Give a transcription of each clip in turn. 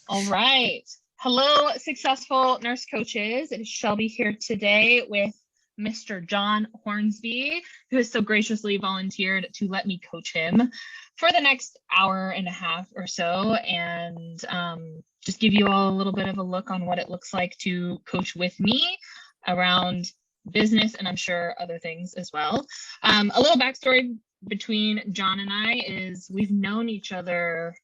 All right. Hello, successful nurse coaches. It is Shelby here today with Mr. John Hornsby, who has so graciously volunteered to let me coach him for the next hour and a half or so, and just give you all a little bit of a look on what it looks like to coach with me around business, and I'm sure other things as well. A little backstory between John and I is we've known each other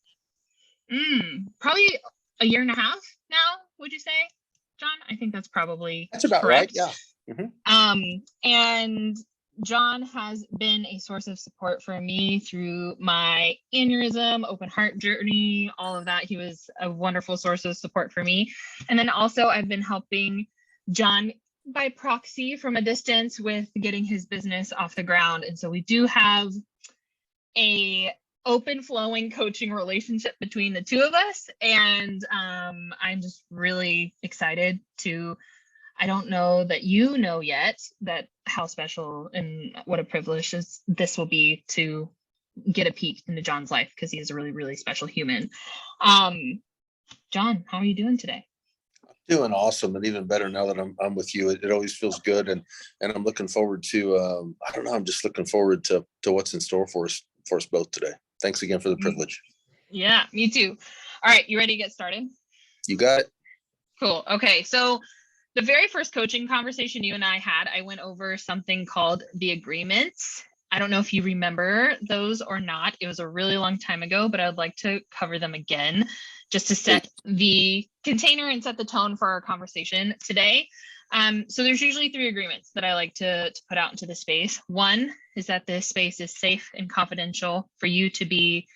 probably a year and a half now, would you say, John? I think that's probably That's about correct. right. Yeah. And John has been a source of support for me through my aneurysm, open heart journey, all of that. He was a wonderful source of support for me. And then also I've been helping John by proxy from a distance with getting his business off the ground. And so we do have a open flowing coaching relationship between the two of us. And I'm just really excited to, I don't know that you know yet that how special and what a privilege this will be to get a peek into John's life, because he is a really, really special human. John, how are you doing today? Doing awesome, and even better now that I'm with you. It always feels good, and I'm looking forward to I don't know, I'm just looking forward to what's in store for us both today. Thanks again for the privilege. Yeah, me too. All right, you ready to get started? You got it. Cool. Okay, so the very first coaching conversation you and I had, I went over something called the agreements. I don't know if you remember those or not. It was a really long time ago, but I'd like to cover them again just to set the container and set the tone for our conversation today. So there's usually 3 agreements that I like to put out into the space. One is that this space is safe and confidential for you to be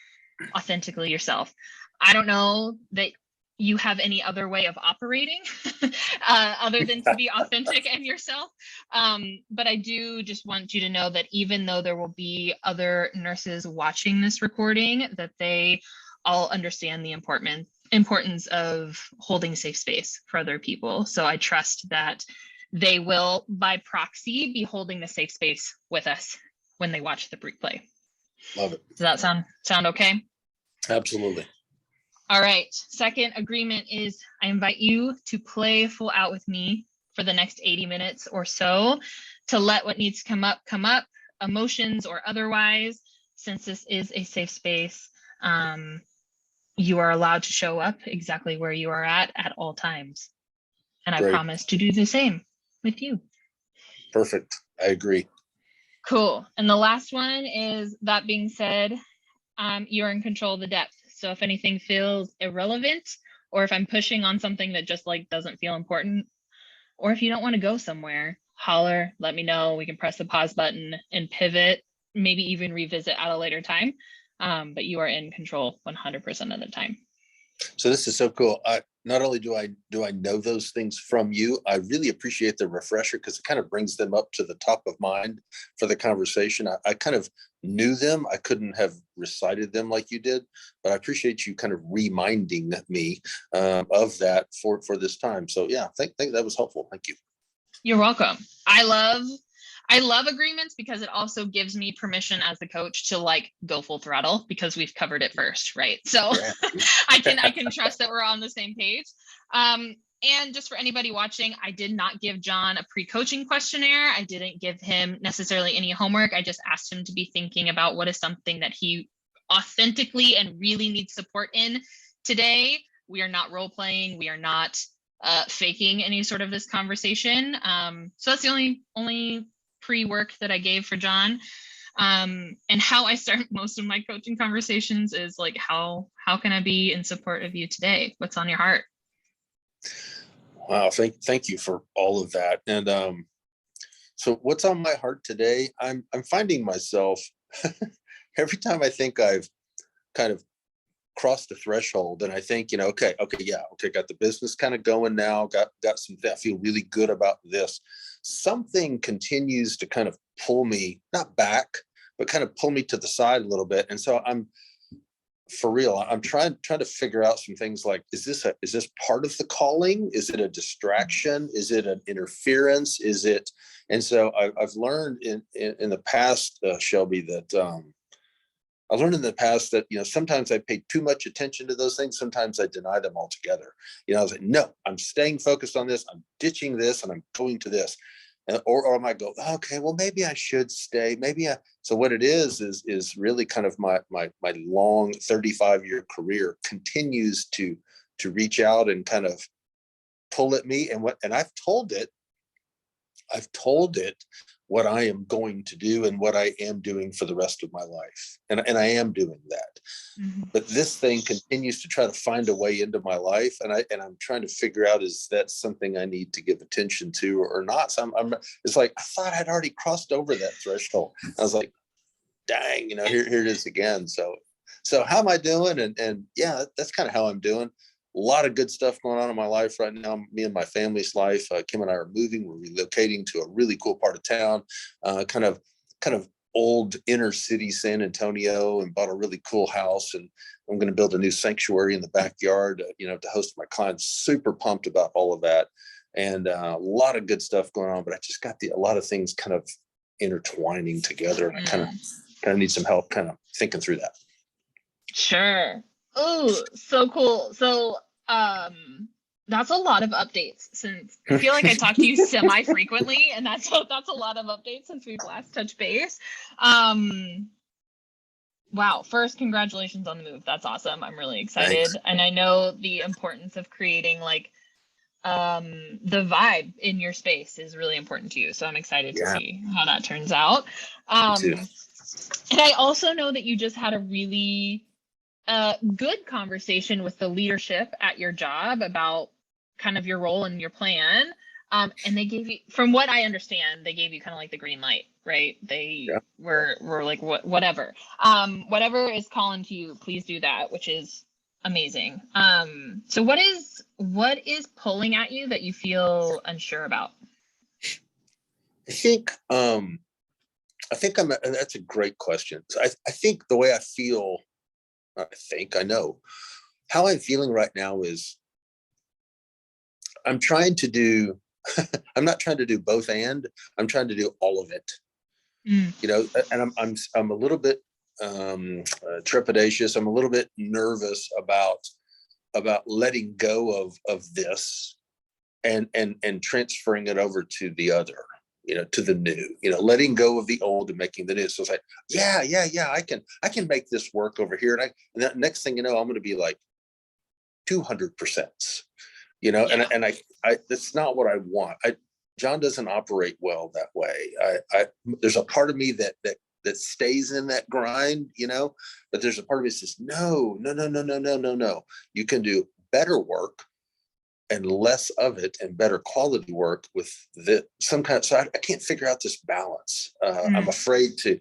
authentically yourself. I don't know that you have any other way of operating other than to be authentic and yourself. But I do just want you to know that even though there will be other nurses watching this recording, that they all understand the importance of holding safe space for other people. So I trust that they will, by proxy, be holding the safe space with us when they watch the replay. Love it. Does that sound okay? Absolutely. All right. Second agreement is I invite you to play full out with me for the next 80 minutes or so, to let what needs to come up, emotions or otherwise. Since this is a safe space, you are allowed to show up exactly where you are at all times. And I promise to do the same with you. Perfect. I agree. Cool. And the last one is, that being said, you're in control of the depth. So if anything feels irrelevant, or if I'm pushing on something that just doesn't feel important, or if you don't want to go somewhere, holler, let me know. We can press the pause button and pivot, maybe even revisit at a later time. But you are in control 100% of the time. So this is so cool. Not only do I know those things from you, I really appreciate the refresher, because it kind of brings them up to the top of mind for the conversation. I kind of knew them. I couldn't have recited them like you did, but I appreciate you kind of reminding me of that for this time. So yeah, I think that was helpful. Thank you. You're welcome. I love agreements because it also gives me permission as the coach to go full throttle, because we've covered it first, right? So yeah. I can trust that we're on the same page. And just for anybody watching, I did not give John a pre-coaching questionnaire. I didn't give him necessarily any homework. I just asked him to be thinking about what is something that he authentically and really needs support in today. We are not role playing. We are not faking any sort of this conversation. So that's the only pre-work that I gave for John. And how I start most of my coaching conversations is how can I be in support of you today? What's on your heart? Wow, thank you for all of that. And so what's on my heart today? I'm finding myself every time I think I've kind of crossed the threshold, and I think, okay, got the business kind of going now, got some, I feel really good about this. Something continues to kind of pull me, not back, but kind of pull me to the side a little bit. And so I'm trying to figure out some things like, is this part of the calling? Is it a distraction? Is it an interference? And so I've learned in the past, Shelby, that I learned in the past that, sometimes I paid too much attention to those things. Sometimes I deny them altogether. I was like, no, I'm staying focused on this. I'm ditching this and I'm going to this. Or I might go, okay, well, maybe I should stay. So what it is really kind of my long 35-year career continues to reach out and kind of pull at me. And I've told it what I am going to do and what I am doing for the rest of my life. And I am doing that. Mm-hmm. But this thing continues to try to find a way into my life. And I'm trying to figure out, is that something I need to give attention to or not? So it's like, I thought I'd already crossed over that threshold. I was like, dang, here it is again. So how am I doing? And yeah, that's kind of how I'm doing. A lot of good stuff going on in my life right now. Me and my family's life. Kim and I are moving. We're relocating to a really cool part of town, kind of old inner city San Antonio, and bought a really cool house. And I'm going to build a new sanctuary in the backyard, to host my clients. Super pumped about all of that, and a lot of good stuff going on. But I just got a lot of things kind of intertwining together, and I kind of need some help kind of thinking through that. Sure. Oh, so cool. So, that's a lot of updates, since I feel like I talk to you semi-frequently, and that's a lot of updates since we've last touched base. Wow. First, congratulations on the move. That's awesome. I'm really excited. Thanks. And I know the importance of creating the vibe in your space is really important to you. So I'm excited to see how that turns out. Me too. And I also know that you just had a really good conversation with the leadership at your job about kind of your role and your plan. And they gave you, from what I understand, they gave you kind of like the green light, right? They were like, whatever is calling to you, please do that, which is amazing. So what is pulling at you that you feel unsure about? I think that's a great question. So I think the way I feel, I know how I'm feeling right now is I'm trying to do, I'm not trying to do both, and I'm trying to do all of it, and I'm a little bit trepidatious. I'm a little bit nervous about letting go of this and transferring it over to the other, to the new, letting go of the old and making the new. So it's like, yeah, I can make this work over here. And that next thing, I'm going to be like 200%, and I that's not what I want. John doesn't operate well that way. There's a part of me that stays in that grind, but there's a part of me that says, no. You can do better work and less of it, and better quality work with some kind of, so I can't figure out this balance. I'm afraid to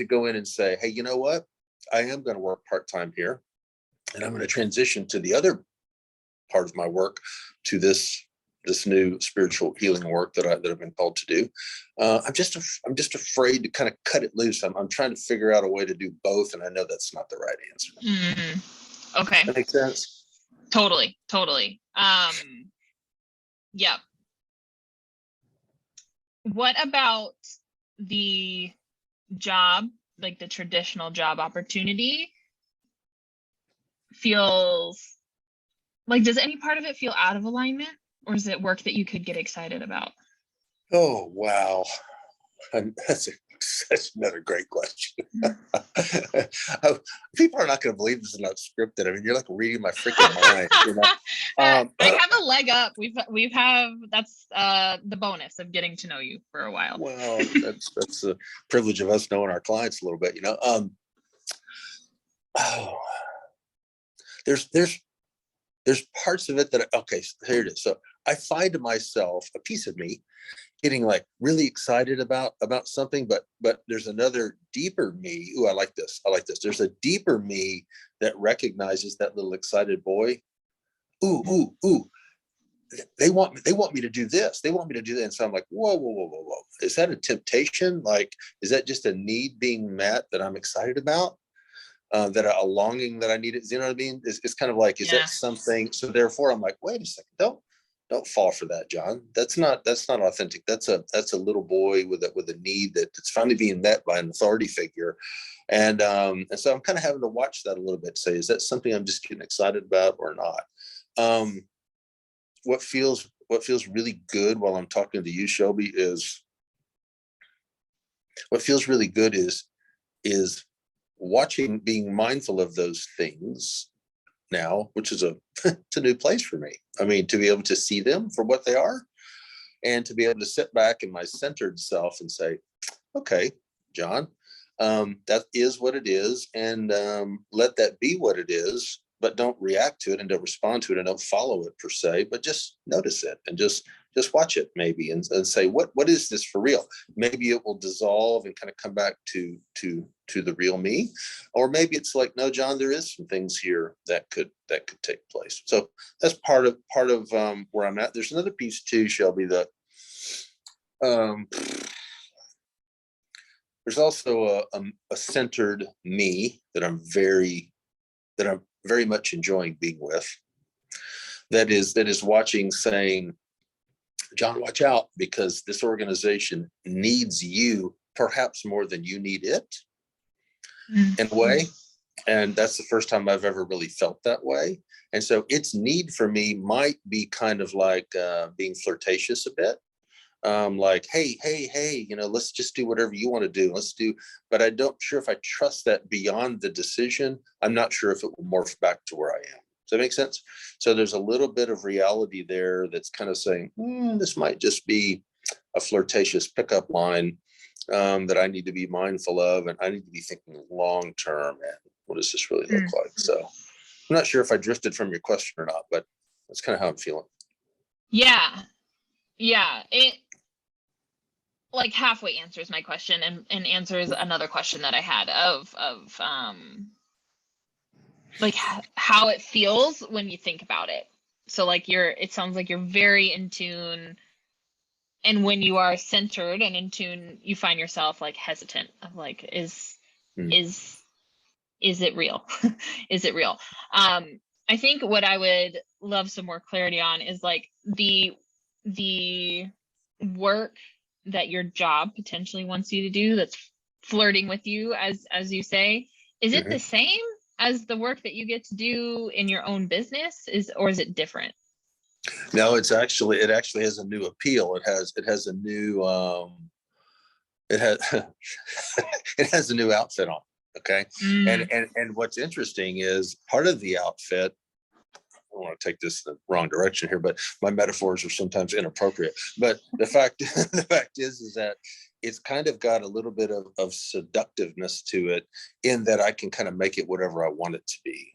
go in and say, hey, you know what? I am going to work part-time here, and I'm going to transition to the other part of my work, to this new spiritual healing work that I've been called to do. I'm just afraid to kind of cut it loose. I'm trying to figure out a way to do both, and I know that's not the right answer. Okay. That makes sense. Totally. Yeah. What about the job, like the traditional job opportunity, feels like, does any part of it feel out of alignment, or is it work that you could get excited about? Oh, wow. That's another great question. People are not going to believe this is not scripted. I mean, you're like reading my freaking mind. I have a leg up. That's the bonus of getting to know you for a while. Well, that's the privilege of us knowing our clients a little bit. There's parts of it that okay, so here it is. So I find myself, a piece of me, getting like really excited about something, but there's another deeper me. Ooh, I like this. There's a deeper me that recognizes that little excited boy. Ooh. They want me to do this. They want me to do that. And so I'm like, whoa. Is that a temptation? Like, is that just a need being met that I'm excited about? That a longing that I needed? You know what I mean? It's kind of like, is that something? So therefore I'm like, wait a second, don't fall for that, John. That's not authentic. That's a little boy with a need that's finally being met by an authority figure. And so I'm kind of having to watch that a little bit, say, is that something I'm just getting excited about or not? What feels really good while I'm talking to you, Shelby, is what feels really good is watching, being mindful of those things now, which is it's a new place for me. I mean, to be able to see them for what they are, and to be able to sit back in my centered self and say, okay, John, that is what it is, and let that be what it is, but don't react to it and don't respond to it and don't follow it per se, but just notice it and just watch it maybe, and say, what is this for real? Maybe it will dissolve and kind of come back to the real me, or maybe it's like, no, John, there is some things here that could take place. So that's part of where I'm at. There's another piece too, Shelby, that there's also a centered me that I'm very much enjoying being with. That is watching, saying, John, watch out, because this organization needs you perhaps more than you need it, in a way. And that's the first time I've ever really felt that way. And so its need for me might be kind of like being flirtatious a bit. Like, hey, let's just do whatever you want to do. But I don't sure if I trust that beyond the decision. I'm not sure if it will morph back to where I am. Does that make sense? So there's a little bit of reality there that's kind of saying, this might just be a flirtatious pickup line that I need to be mindful of. And I need to be thinking long term. And what does this really look like? So I'm not sure if I drifted from your question or not, but that's kind of how I'm feeling. Yeah. It like halfway answers my question and answers another question that I had of like how it feels when you think about it. So like it sounds like you're very in tune, and when you are centered and in tune, you find yourself like hesitant of like, is it real? Is it real? I think what I would love some more clarity on is like the work that your job potentially wants you to do, that's flirting with you, as you say. Is it the same as the work that you get to do in your own business, or is it different? No, it actually has a new appeal. It has a new it has it has a new outfit on. Okay. And what's interesting is part of the outfit, I don't want to take this in the wrong direction here, but my metaphors are sometimes inappropriate. But the fact is that it's kind of got a little bit of seductiveness to it, in that I can kind of make it whatever I want it to be.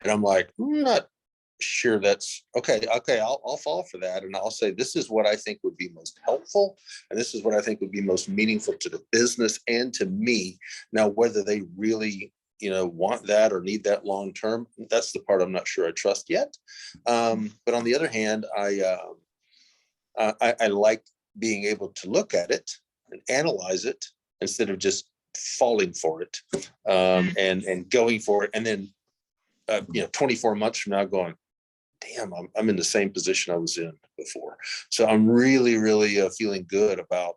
And I'm like, I'm not sure that's okay. I'll fall for that. And I'll say, this is what I think would be most helpful. And this is what I think would be most meaningful to the business and to me. Now, whether they really, want that or need that long term, that's the part I'm not sure I trust yet. But on the other hand, I like being able to look at it and analyze it instead of just falling for it, and going for it. And then, 24 months from now going, damn, I'm in the same position I was in before. So I'm really, really feeling good about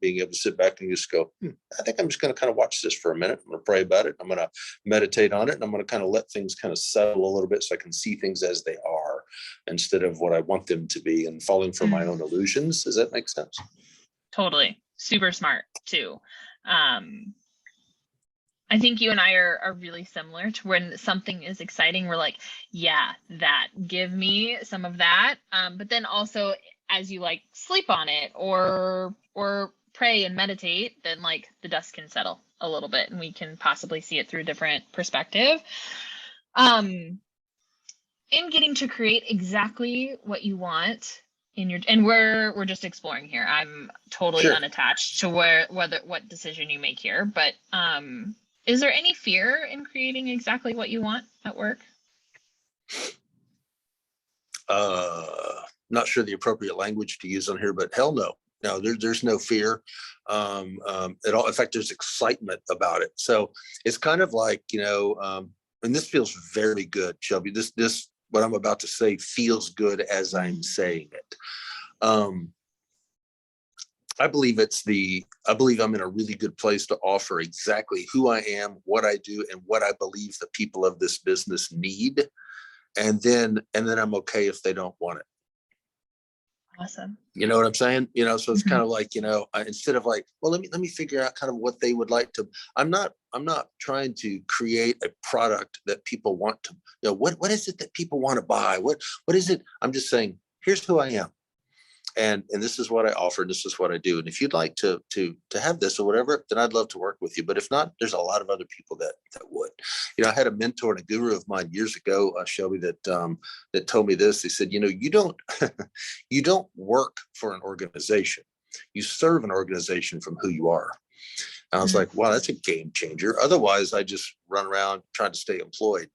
being able to sit back and just go, I think I'm just going to kind of watch this for a minute. I'm going to pray about it. I'm going to meditate on it. And I'm going to kind of let things kind of settle a little bit, so I can see things as they are instead of what I want them to be, and falling for my own illusions. Does that make sense? Totally. Super smart too. I think you and I are really similar to when something is exciting, we're like, yeah, that, give me some of that. But then also, as you like sleep on it or pray and meditate, then like the dust can settle a little bit and we can possibly see it through a different perspective. In getting to create exactly what you want in your, and we're just exploring here. I'm totally unattached to what decision you make here, but is there any fear in creating exactly what you want at work? Not sure the appropriate language to use on here, but hell no. No, there's no fear at all. In fact, there's excitement about it. So it's kind of like, and this feels very good, Shelby. This what I'm about to say feels good as I'm saying it. I believe I believe I'm in a really good place to offer exactly who I am, what I do, and what I believe the people of this business need. And then I'm okay if they don't want it. Awesome. You know what I'm saying? So it's kind Mhm. of like, instead of like, well, let me figure out kind of what they would like to. I'm not trying to create a product that people want to, what is it that people want to buy? What is it? I'm just saying, here's who I am. And this is what I offer. This is what I do. And if you'd like to have this or whatever, then I'd love to work with you. But if not, there's a lot of other people that would. I had a mentor and a guru of mine years ago, Shelby, that told me this. He said, you don't you don't work for an organization. You serve an organization from who you are. And I was like, wow, that's a game changer. Otherwise, I just run around trying to stay employed.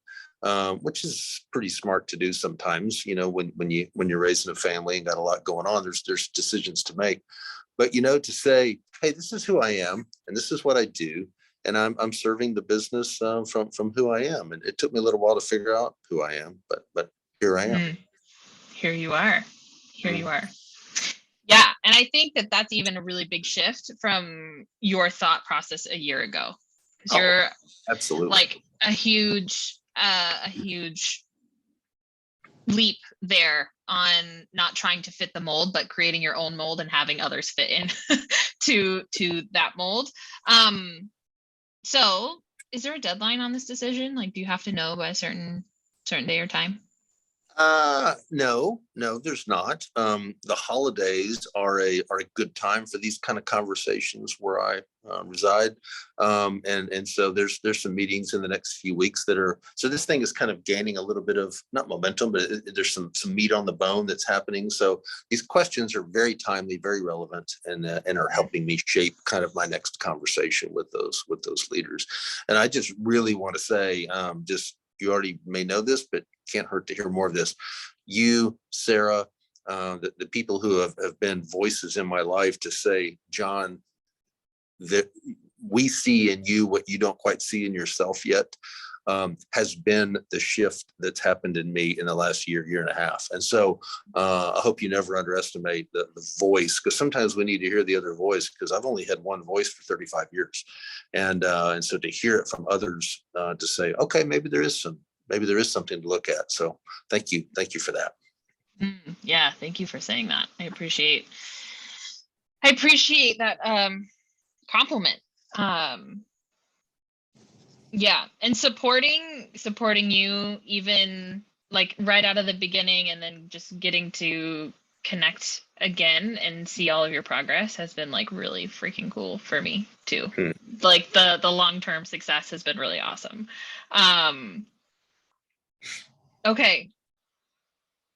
Which is pretty smart to do sometimes, when you're raising a family and got a lot going on, there's decisions to make. But to say, hey, this is who I am and this is what I do, and I'm serving the business from who I am. And it took me a little while to figure out who I am, but here I am. Here you are. Here you are. Yeah, and I think that that's even a really big shift from your thought process a year ago. Because you're absolutely like a huge leap there on not trying to fit the mold, but creating your own mold and having others fit in to that mold. So is there a deadline on this decision? Like, do you have to know by a certain day or time? No, there's not. The holidays are a good time for these kind of conversations where I reside. And so there's some meetings in the next few weeks so this thing is kind of gaining a little bit of, not momentum, but there's some meat on the bone that's happening. So these questions are very timely, very relevant, and are helping me shape kind of my next conversation with those leaders. And I just really want to say, you already may know this, but can't hurt to hear more of this. You, Sarah, the people who have been voices in my life to say, John, that we see in you what you don't quite see in yourself yet, has been the shift that's happened in me in the last year and a half. And so I hope you never underestimate the voice, because sometimes we need to hear the other voice, because I've only had one voice for 35 years. And so to hear it from others, to say, okay, maybe there is something to look at. So thank you for that. Yeah, thank you for saying that. I appreciate that compliment. Yeah, and supporting you even like right out of the beginning, and then just getting to connect again and see all of your progress has been like really freaking cool for me too. Like the long-term success has been really awesome. Okay,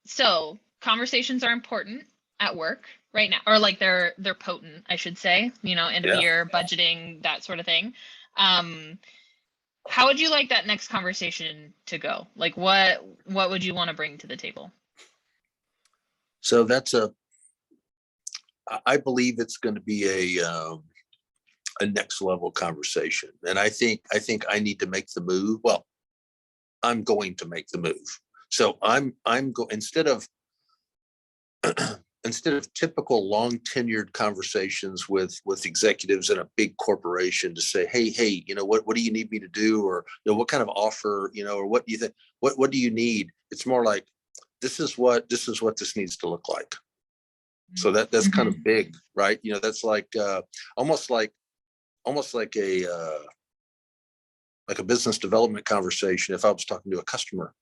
so conversations are important at work right now, or like they're potent, I should say, end of year budgeting, that sort of thing. How would you like that next conversation to go? Like what would you want to bring to the table? So I believe it's going to be a next level conversation. And I think I need to make the move. Well, I'm going to make the move. So instead of typical long tenured conversations with executives in a big corporation to say, hey, what do you need me to do? Or, what kind of offer, or what do you think, what do you need? It's more like, this is what this needs to look like. So that's kind of big, right? That's like almost like a business development conversation. If I was talking to a customer,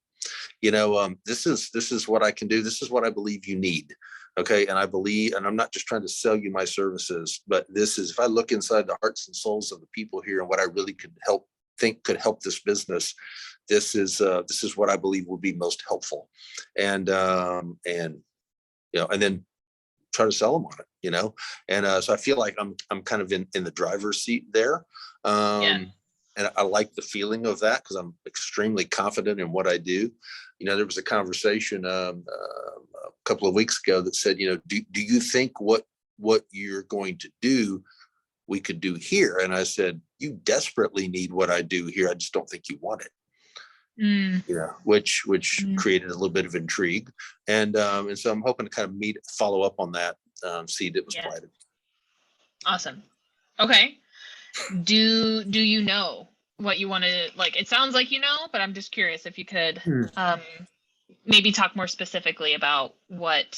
this is what I can do. This is what I believe you need. Okay. And I'm not just trying to sell you my services, but this is, if I look inside the hearts and souls of the people here and what I really could help this business, this is what I believe will be most helpful. And then try to sell them on it, and so I feel like I'm kind of in the driver's seat there. And I like the feeling of that, because I'm extremely confident in what I do. There was a conversation a couple of weeks ago that said, do you think what you're going to do, we could do here? And I said, you desperately need what I do here. I just don't think you want it. Which created a little bit of intrigue. And so I'm hoping to kind of follow up on that seed that was planted. Awesome. Okay. Do you know what you want to like? It sounds like you know, but I'm just curious if you could Hmm. um maybe talk more specifically about what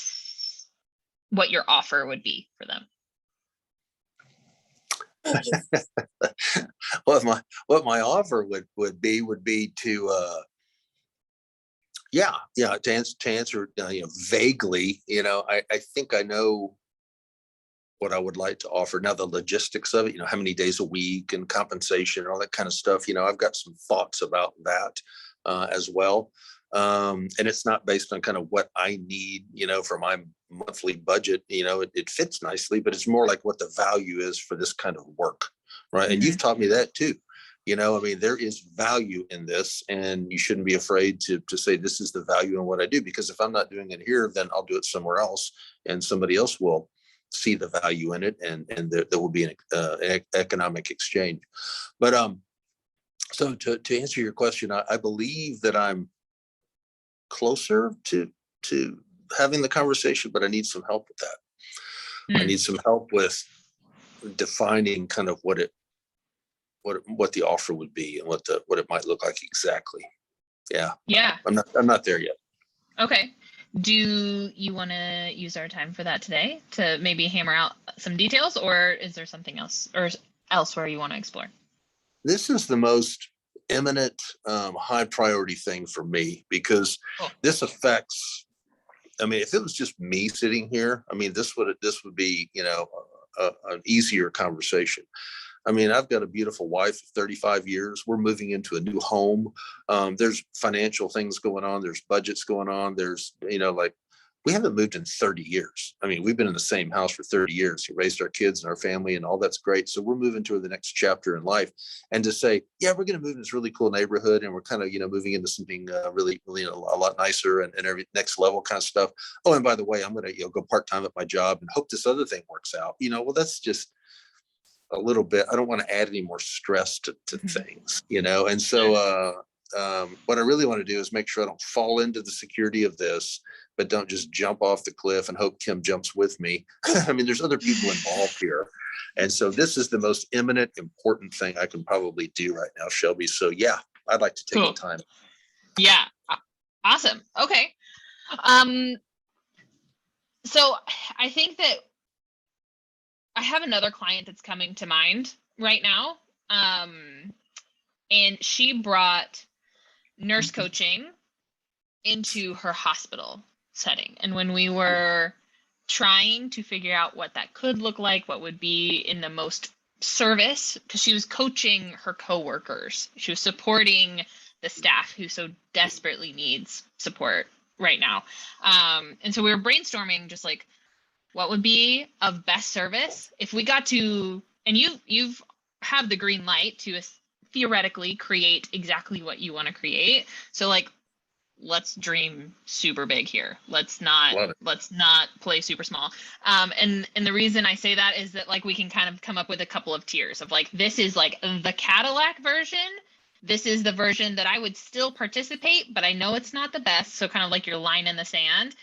your offer would be for them. What my offer would be to to answer vaguely. I think I know what I would like to offer. Now, the logistics of it, how many days a week and compensation and all that kind of stuff, I've got some thoughts about that as well. And it's not based on kind of what I need, for my monthly budget. It fits nicely, but it's more like what the value is for this kind of work. Right. And you've Mm-hmm. taught me that too. There is value in this, and you shouldn't be afraid to say this is the value in what I do, because if I'm not doing it here, then I'll do it somewhere else, and somebody else will see the value in it, and there will be an economic exchange. But so to answer your question, I believe that I'm closer to having the conversation, but I need some help with that. I Mm. need some help with defining kind of what the offer would be and what it might look like exactly. Yeah, Yeah. I'm not there yet. Okay. Do you want to use our time for that today to maybe hammer out some details, or is there something else or elsewhere you want to explore? This is the most imminent, high priority thing for me, because Cool. this affects. I mean, if it was just me sitting here, this would be an easier conversation. I mean, I've got a beautiful wife of 35 years. We're moving into a new home. There's financial things going on. There's budgets going on. There's, like, we haven't moved in 30 years. I mean, we've been in the same house for 30 years. We raised our kids and our family, and all that's great. So we're moving to the next chapter in life. And to say, yeah, we're going to move in this really cool neighborhood, and we're kind of, moving into something really, really a lot nicer and every next level kind of stuff. Oh, and by the way, I'm going to, go part-time at my job and hope this other thing works out. Well, that's just a little bit. I don't want to add any more stress to Mm-hmm. things, and so what I really want to do is make sure I don't fall into the security of this, but don't just jump off the cliff and hope Kim jumps with me. I mean, there's other people involved here, and so this is the most imminent, important thing I can probably do right now, Shelby. So yeah, I'd like to take Cool. the time. Yeah. Awesome. Okay. Um, so I think that I have another client that's coming to mind right now. And she brought nurse coaching into her hospital setting. And when we were trying to figure out what that could look like, what would be in the most service, because she was coaching her coworkers, she was supporting the staff who so desperately needs support right now. And so we were brainstorming just like what would be of best service if we got to, and you've have the green light to theoretically create exactly what you want to create. So like, let's dream super big here. Let's not play super small. And the reason I say that is that like we can kind of come up with a couple of tiers of like, this is like the Cadillac version. This is the version that I would still participate, but I know it's not the best. So kind of like your line in the sand.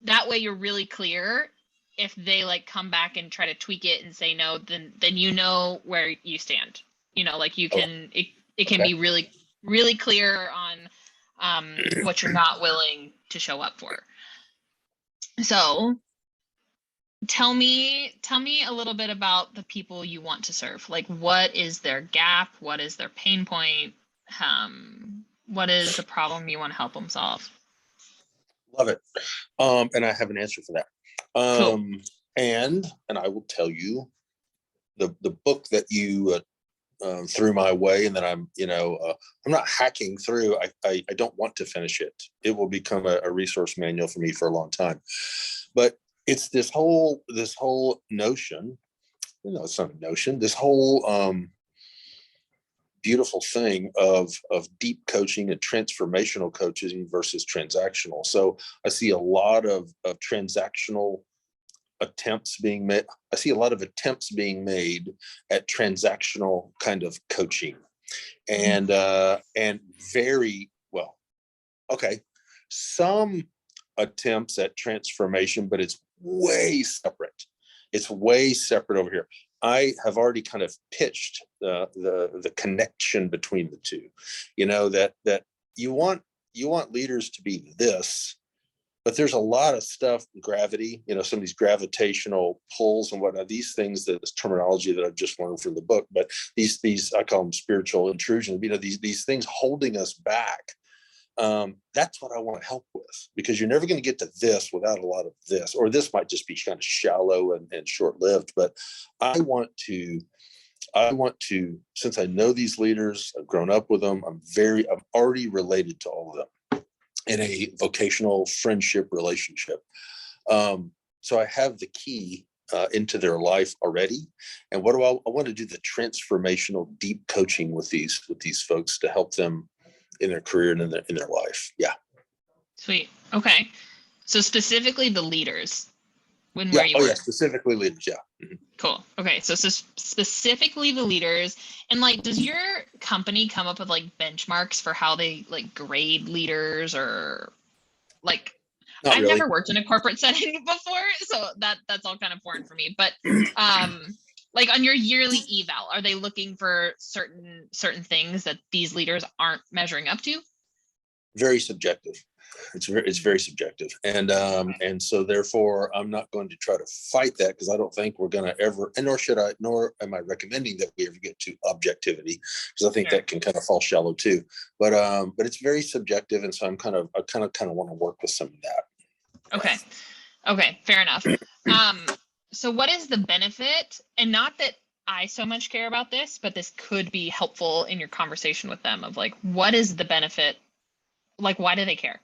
That way you're really clear. If they like come back and try to tweak it and say no, then you know where you stand. Like you can it can be really, really clear on what you're not willing to show up for. So tell me a little bit about the people you want to serve. Like, what is their gap? What is their pain point? What is the problem you want to help them solve? Love it. And I have an answer for that. Cool. And I will tell you the book that you threw my way, and that I'm not hacking through. I don't want to finish it. It will become a resource manual for me for a long time. But it's this whole notion. It's not a notion. This whole beautiful thing of deep coaching and transformational coaching versus transactional. So I see a lot of transactional attempts being made. I see a lot of attempts being made at transactional kind of coaching, and very well, okay, some attempts at transformation, but it's way separate. It's way separate over here. I have already kind of pitched the connection between the two, that you want leaders to be this, but there's a lot of stuff, gravity, some of these gravitational pulls and whatnot, these things, this terminology that I've just learned from the book, but these I call them spiritual intrusions, these things holding us back. That's what I want to help with, because you're never going to get to this without a lot of this, or this might just be kind of shallow and short-lived. But I want to, since I know these leaders, I've grown up with them, I'm already related to all of them in a vocational friendship relationship. So I have the key into their life already. And what do I want to do? The transformational deep coaching with these folks to help them in their career and in their life. Yeah. Sweet. Okay. So specifically the leaders. Where you work. Yeah, specifically leaders. Yeah. Mm-hmm. Cool. Okay. So specifically the leaders, and does your company come up with benchmarks for how they grade leaders, or Not I've really. never worked in a corporate setting before, so that's all kind of foreign for me. But on your yearly eval, are they looking for certain things that these leaders aren't measuring up to? Very subjective. It's very subjective, and so therefore I'm not going to try to fight that, because I don't think we're going to ever, and nor am I recommending that we ever get to objectivity, because I think that can kind of fall shallow too. But it's very subjective, and so I kind of want to work with some of that. Okay, fair enough. So what is the benefit? And not that I so much care about this, but this could be helpful in your conversation with them of what is the benefit? Why do they care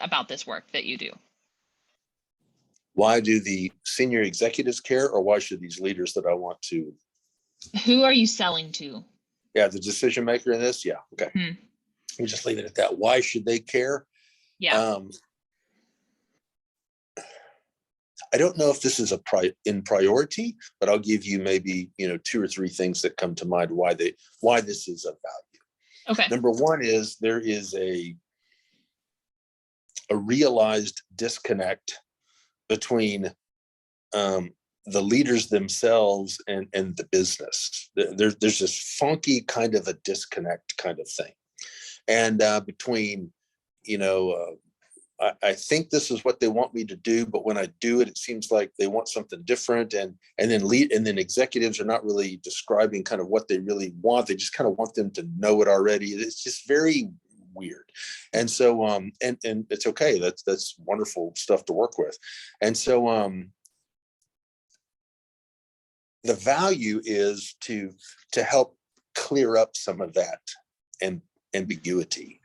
about this work that you do? Why do the senior executives care, or why should these leaders that I want to? Who are you selling to? Yeah, the decision maker in this. Yeah. Okay. We'll just leave it at that. Why should they care? Yeah. I don't know if this is in priority, but I'll give you maybe 2 or 3 things that come to mind why this is of value. Okay. Number one is there is a realized disconnect between the leaders themselves and the business. There's this funky kind of a disconnect kind of thing, and between I think this is what they want me to do, but when I do it, it seems like they want something different, and then executives are not really describing kind of what they really want. They just kind of want them to know it already. It's just very weird, and so and it's okay. That's wonderful stuff to work with, and so the value is to help clear up some of that ambiguity,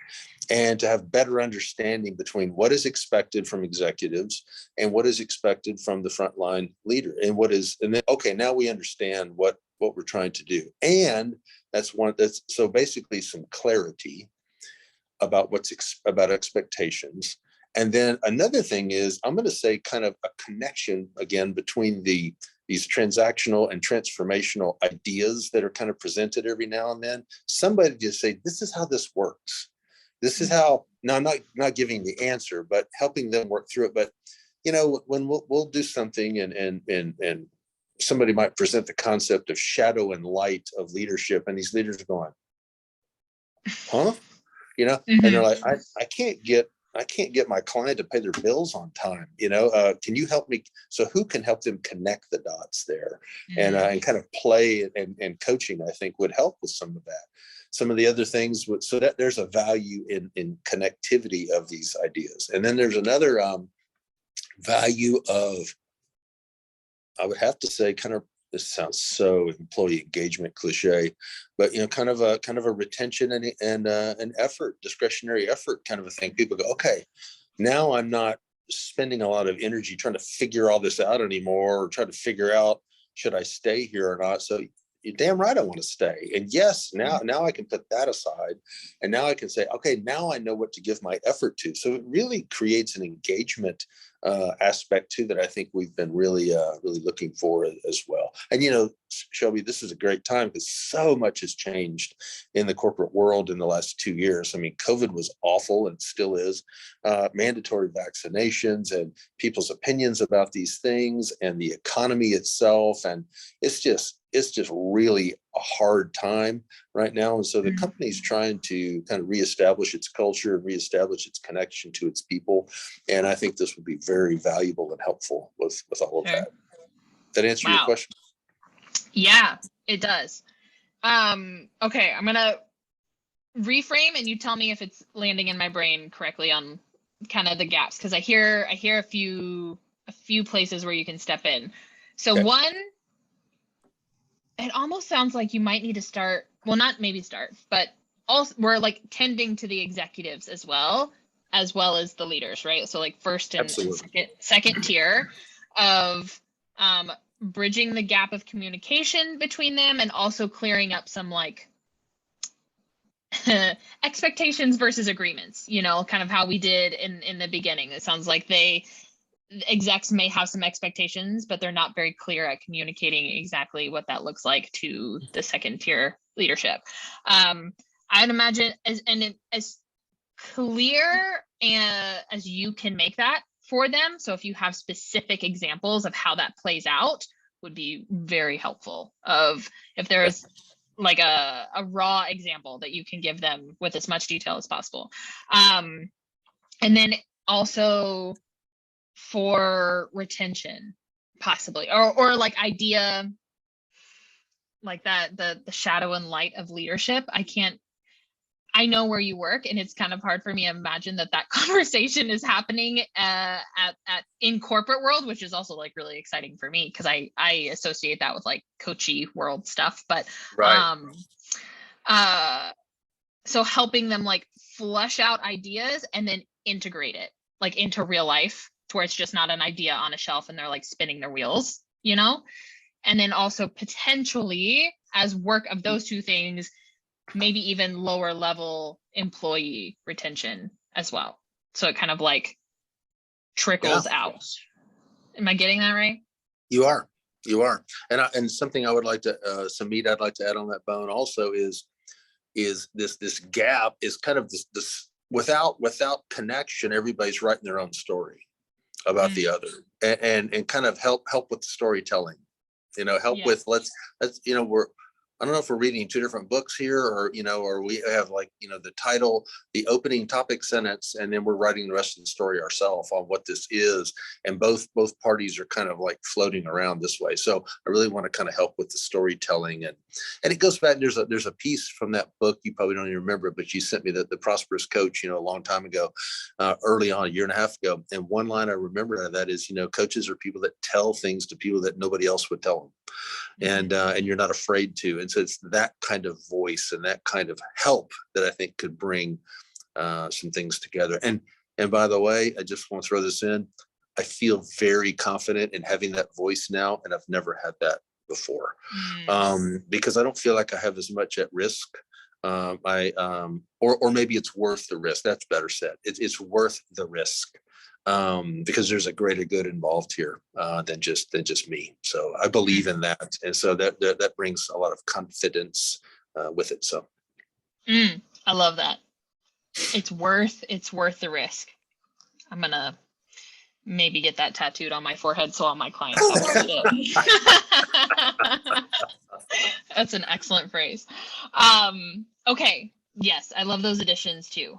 and to have better understanding between what is expected from executives and what is expected from the frontline leader, and then okay, now we understand what we're trying to do, and that's so basically some clarity about about expectations. And then another thing is, I'm going to say kind of a connection again between these transactional and transformational ideas that are kind of presented every now and then. Somebody just say, this is how this works. This is how, now I'm not giving the answer, but helping them work through it. But, when we'll do something and somebody might present the concept of shadow and light of leadership, and these leaders are going, huh? And they're like, I can't get my client to pay their bills on time. Can you help me? So who can help them connect the dots there, and kind of play and coaching, I think, would help with some of that. Some of the other things, so that there's a value in connectivity of these ideas. And then there's another value of, I would have to say, kind of, this sounds so employee engagement cliche, but kind of a retention and an effort, discretionary effort kind of a thing. People go, okay, now I'm not spending a lot of energy trying to figure all this out anymore, or try to figure out, should I stay here or not? So you're damn right I want to stay. And yes, now I can put that aside, and now I can say, okay, now I know what to give my effort to. So it really creates an engagement aspect too that I think we've been really looking for as well. And Shelby, this is a great time because so much has changed in the corporate world in the last 2 years. I mean, COVID was awful and still is. Mandatory vaccinations and people's opinions about these things, and the economy itself, and it's just really a hard time right now. And so the company's trying to kind of reestablish its culture and reestablish its connection to its people. And I think this would be very valuable and helpful with all of that. That answer your question? Yeah, it does. Okay, I'm gonna reframe and you tell me if it's landing in my brain correctly on kind of the gaps, because I hear a few places where you can step in. So one, it almost sounds like you might need to start, well, not maybe start, but also we're like tending to the executives as well as the leaders, right? So like first and second tier of bridging the gap of communication between them, and also clearing up some like expectations versus agreements, you know, kind of how we did in the beginning. It sounds like execs may have some expectations, but they're not very clear at communicating exactly what that looks like to the second tier leadership. I'd imagine as clear as you can make that for them. So if you have specific examples of how that plays out, would be very helpful. Of if there's like a raw example that you can give them with as much detail as possible. And then also for retention, possibly, or like idea like that, the shadow and light of leadership. I know where you work, and it's kind of hard for me to imagine that conversation is happening in corporate world, which is also like really exciting for me because I associate that with like coachy world stuff. But so helping them like flush out ideas and then integrate it like into real life, to where it's just not an idea on a shelf and they're like spinning their wheels, you know. And then also potentially as work of those two things, maybe even lower level employee retention as well. So it kind of like trickles out. Am I getting that right? You are. And something I would like to, some meat I'd like to add on that bone also is this gap is kind of this without connection, everybody's writing their own story about the other, and kind of help with the storytelling, you know, help with let's, you know, I don't know if we're reading two different books here, or, you know, or we have like, you know, the title, the opening topic sentence, and then we're writing the rest of the story ourselves on what this is. And both parties are kind of like floating around this way. So I really want to kind of help with the storytelling. And it goes back, there's a piece from that book, you probably don't even remember it, but you sent me the Prosperous Coach, you know, a long time ago, early on, a year and a half ago. And one line I remember of that is, you know, coaches are people that tell things to people that nobody else would tell them. And you're not afraid to. And so it's that kind of voice and that kind of help that I think could bring some things together. And by the way, I just want to throw this in. I feel very confident in having that voice now, and I've never had that before, because I don't feel like I have as much at risk. Or maybe it's worth the risk. That's better said. It's worth the risk. Because there's a greater good involved here than just me. So I believe in that, and so that brings a lot of confidence with it. So I love that. It's worth the risk. I'm gonna maybe get that tattooed on my forehead so all my clients have to read it. That's an excellent phrase. Okay, yes, I love those additions too.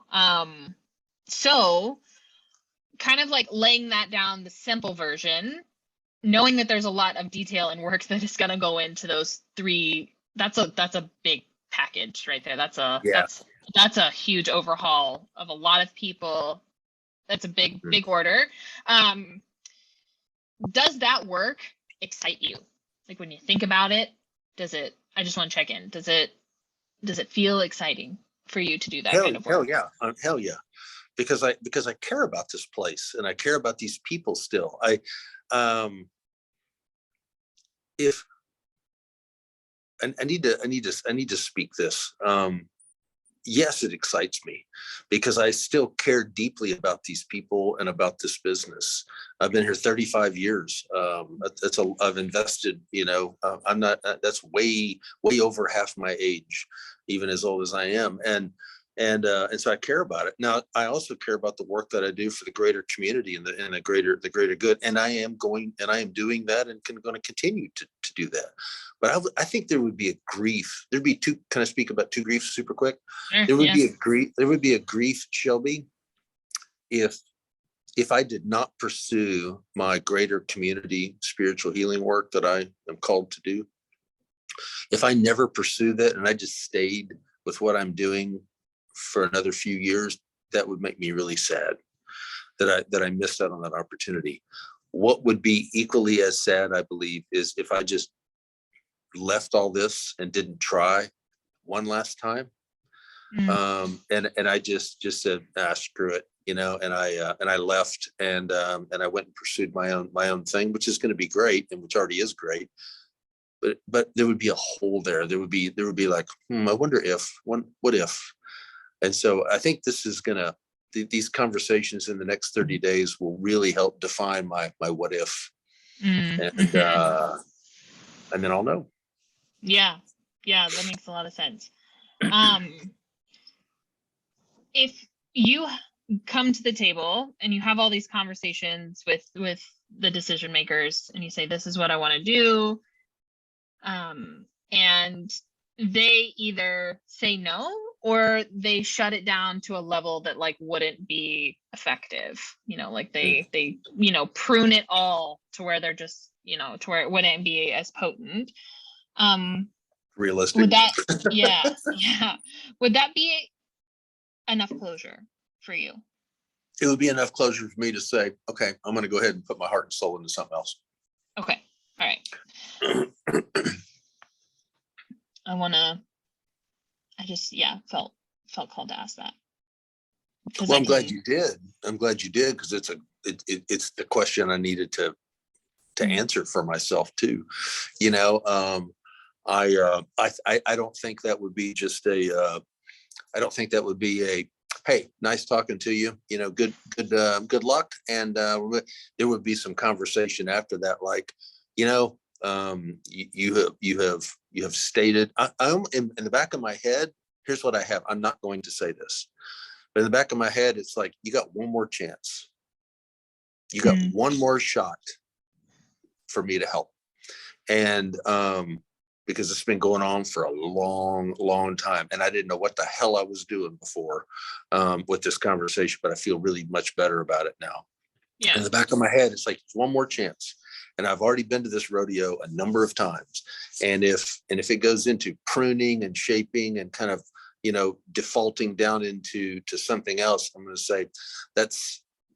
So kind of like laying that down, the simple version, knowing that there's a lot of detail and work that is going to go into those three. That's a big package right there. That's a huge overhaul of a lot of people. That's a big order. Does that work excite you? Like when you think about it, I just want to check in. Does it feel exciting for you to do that kind of work? Hell yeah. Because I care about this place, and I care about these people still. I need to speak this. Yes, it excites me because I still care deeply about these people and about this business. I've been here 35 years. I've invested, you know, that's way over half my age, even as old as I am. And so I care about it. Now, I also care about the work that I do for the greater community and the greater good. And I am doing that and going to continue to do that. But I think there would be a grief. There'd be two. Can I speak about two griefs super quick? There would be a grief. There would be a grief, Shelby, if I did not pursue my greater community spiritual healing work that I am called to do. If I never pursued that and I just stayed with what I'm doing for another few years, that would make me really sad that I missed out on that opportunity. What would be equally as sad, I believe, is if I just left all this and didn't try one last time. And I just said, screw it, and I left and I went and pursued my own thing, which is going to be great and which already is great. But there would be a hole there. There would be like, I wonder what if? And so I think this is these conversations in the next 30 days will really help define my what if. And then I'll know. Yeah, that makes a lot of sense. If you come to the table and you have all these conversations with the decision makers and you say, this is what I want to do, and they either say no or they shut it down to a level that like wouldn't be effective, like they prune it all to where they're just, to where it wouldn't be as potent. Realistic. Would that would that be enough closure for you? It would be enough closure for me to say, okay, I'm going to go ahead and put my heart and soul into something else. Okay. All right. I just felt called to ask that. Well, I'm glad you did. Because it's the question I needed to answer for myself too. I don't think that would be just I don't think that would be a, hey, nice talking to you, good luck. And there would be some conversation after that, like, you have stated, I'm in the back of my head, here's what I have. I'm not going to say this, but in the back of my head, it's like, you got one more chance. You got one more shot for me to help. And because it's been going on for a long, long time. And I didn't know what the hell I was doing before with this conversation, but I feel really much better about it now. Yeah. In the back of my head, it's like, one more chance. And I've already been to this rodeo a number of times. And if it goes into pruning and shaping and kind of, defaulting down into something else, I'm going to say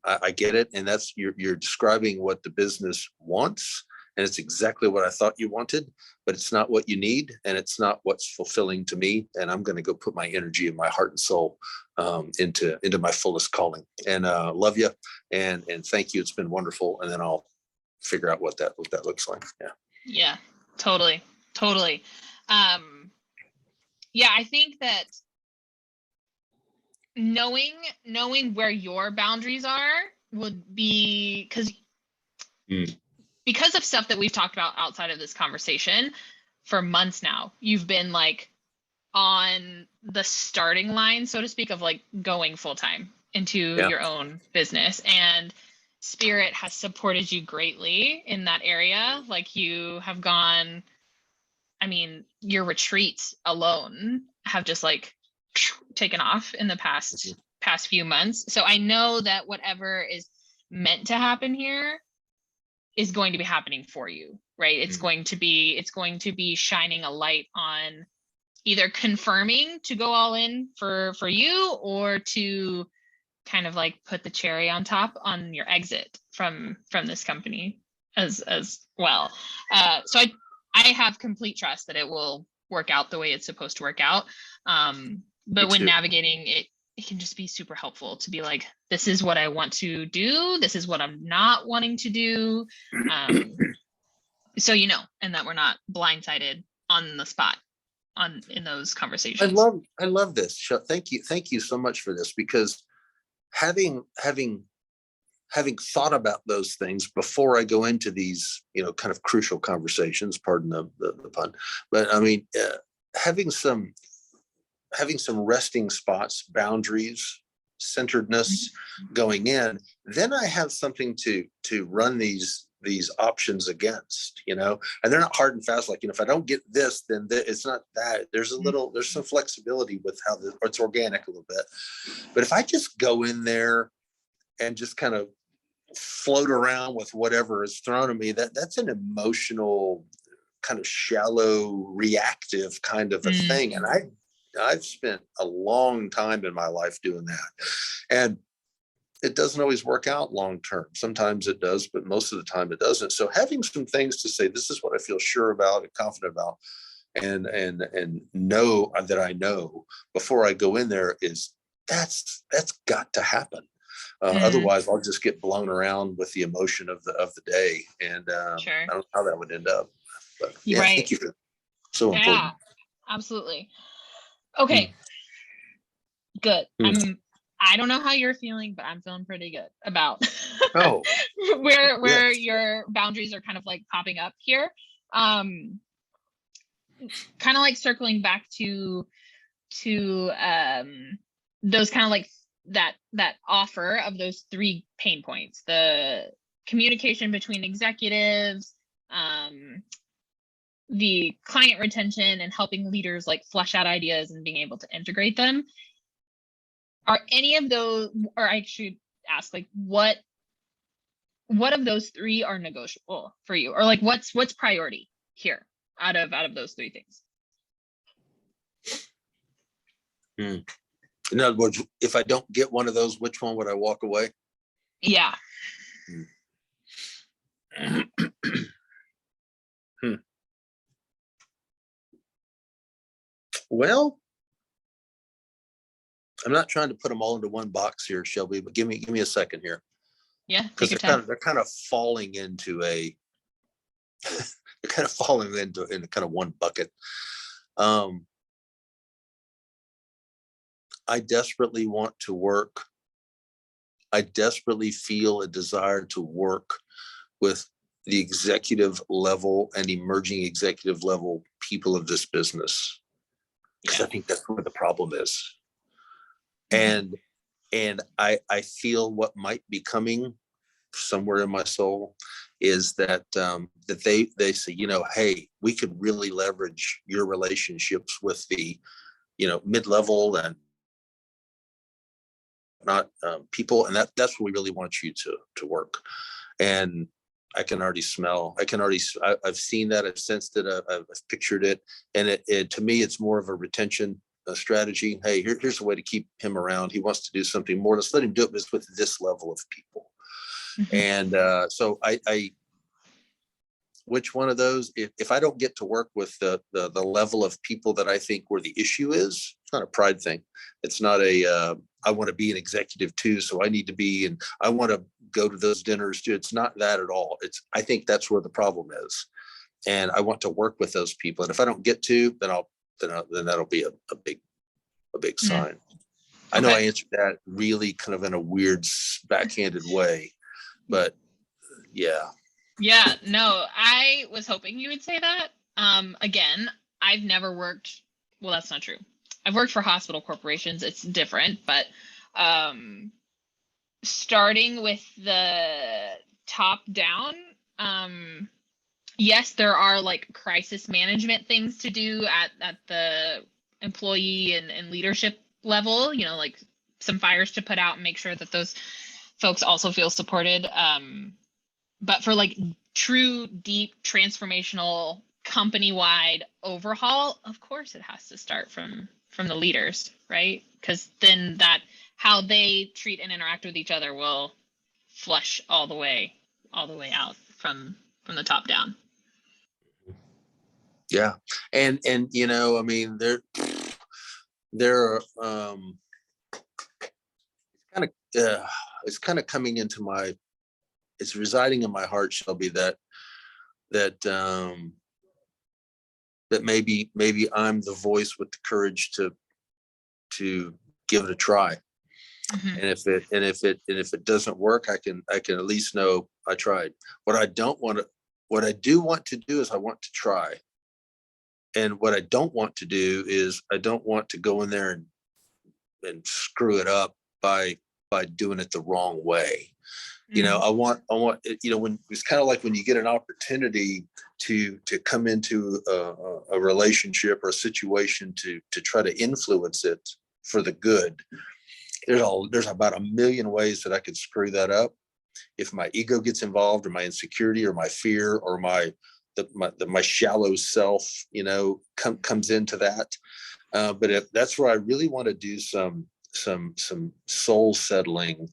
I get it. And that's, you're describing what the business wants. And it's exactly what I thought you wanted, but it's not what you need. And it's not what's fulfilling to me. And I'm going to go put my energy and my heart and soul into my fullest calling. And love you. And thank you. It's been wonderful. And then I'll figure out what that looks like. Yeah, totally. I think that knowing where your boundaries are would be because of stuff that we've talked about outside of this conversation for months now. You've been like on the starting line, so to speak, of like going full time into your own business, and Spirit has supported you greatly in that area. Like, you have gone, your retreats alone have just like taken off in the past few months. So I know that whatever is meant to happen here is going to be happening for you, right? It's going to be shining a light on either confirming to go all in for you, or to kind of like put the cherry on top on your exit from this company as well. So I have complete trust that it will work out the way it's supposed to work out. But when navigating it, it can just be super helpful to be like, this is what I want to do. This is what I'm not wanting to do. So, and that we're not blindsided on the spot in those conversations. I love this. Thank you so much for this, because having thought about those things before I go into these, kind of crucial conversations, pardon the pun, but having some having some resting spots, boundaries, centeredness going in, then I have something to run these options against, and they're not hard and fast. Like, if I don't get this, then it's not that. There's some flexibility with how it's organic a little bit. But if I just go in there and just kind of float around with whatever is thrown at me, that's an emotional, kind of shallow, reactive kind of a thing. And I've spent a long time in my life doing that. And it doesn't always work out long term. Sometimes it does, but most of the time it doesn't. So having some things to say, this is what I feel sure about and confident about, and know that I know before I go in there, that's got to happen. Otherwise, I'll just get blown around with the emotion of the day, and Sure. I don't know how that would end up. But yeah, right. Thank you for that. So important. Yeah, absolutely. Okay, good. I don't know how you're feeling, but I'm feeling pretty good about where your boundaries are kind of like popping up here. Kind of like circling back to those kind of like that offer of those 3 pain points: the communication between executives, the client retention, and helping leaders like flesh out ideas and being able to integrate them. Are any of those, or I should ask, like, what of those 3 are negotiable for you, or like what's priority here out of those 3 things? In other words, if I don't get one of those, which one would I walk away? Yeah. Well, I'm not trying to put them all into one box here, Shelby, but give me a second here. Yeah, because they're kind of falling into in kind of one bucket. I desperately want to work. I desperately feel a desire to work with the executive level and emerging executive level people of this business, because I think that's where the problem is. And I feel what might be coming somewhere in my soul is that that they say, hey, we could really leverage your relationships with the mid-level and not people, and that's where we really want you to work. And I've seen that, I've sensed it, I've pictured it, and it to me it's more of a retention strategy. Hey, here's a way to keep him around. He wants to do something more. Let's let him do it with this level of people. And so I which one of those, if I don't get to work with the level of people that I think where the issue is, it's not a pride thing. It's not I want to be an executive too, so I need to be, and I want to go to those dinners too. It's not that at all. I think that's where the problem is. And I want to work with those people. And if I don't get to, then that'll be a big sign. I know I answered that really kind of in a weird backhanded way, but yeah. Yeah, no, I was hoping you would say that. Again, I've never worked, well, that's not true. I've worked for hospital corporations. It's different, but starting with the top down, yes, there are like crisis management things to do at the employee and leadership level, like some fires to put out and make sure that those folks also feel supported. But for like true, deep, transformational, company-wide overhaul, of course, it has to start from the leaders, right? Because then how they treat and interact with each other will flush all the way out from the top down. Yeah, and I mean, there are it's kind of coming into it's residing in my heart, Shelby, that maybe I'm the voice with the courage to give it a try. And if it doesn't work, I can at least know I tried. What I do want to do is I want to try. And what I don't want to do is I don't want to go in there and screw it up by doing it the wrong way. I want, when it's kind of like when you get an opportunity to come into a relationship or a situation to try to influence it for the good. There's about a million ways that I could screw that up. If my ego gets involved, or my insecurity, or my fear, or my shallow self, comes into that. But that's where I really want to do some soul settling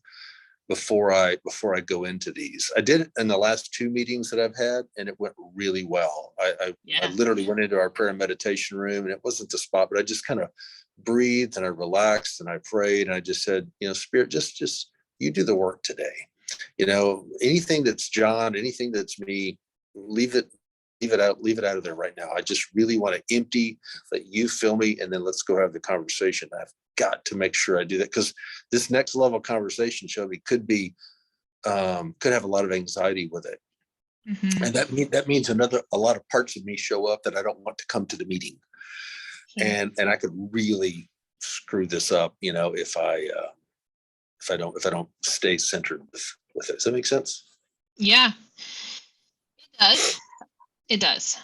before I go into these. I did it in the last 2 meetings that I've had, and it went really well. I literally went into our prayer and meditation room, and it wasn't the spot, but I just kind of breathed, and I relaxed, and I prayed, and I just said, Spirit, just you do the work today. Anything that's John, anything that's me, leave it out of there right now. I just really want to empty, let you fill me, and then let's go have the conversation. I've got to make sure I do that, because this next level conversation, Shelby, could have a lot of anxiety with it. Mm-hmm. And that means a lot of parts of me show up that I don't want to come to the meeting. And I could really screw this up, if I don't stay centered with it. Does that make sense? Yeah, it does. It does.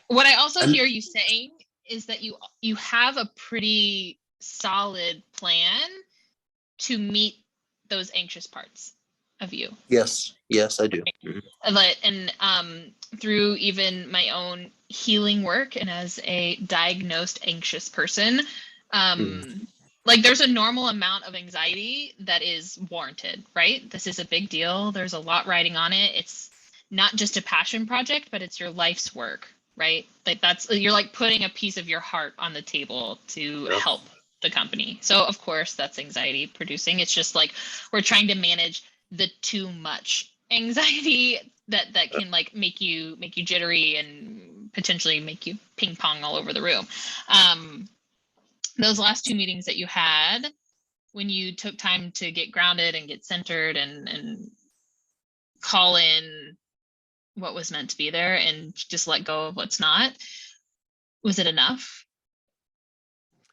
What I also hear you saying is that you have a pretty solid plan to meet those anxious parts of you. Yes, I do. Mm-hmm. And through even my own healing work, and as a diagnosed anxious person, like there's a normal amount of anxiety that is warranted, right? This is a big deal. There's a lot riding on it. It's not just a passion project, but it's your life's work, right? Like you're like putting a piece of your heart on the table to help the company. So of course that's anxiety producing. It's just like we're trying to manage the too much anxiety that can like make you jittery and potentially make you ping pong all over the room. Those last 2 meetings that you had, when you took time to get grounded and get centered and call in what was meant to be there and just let go of what's not, was it enough?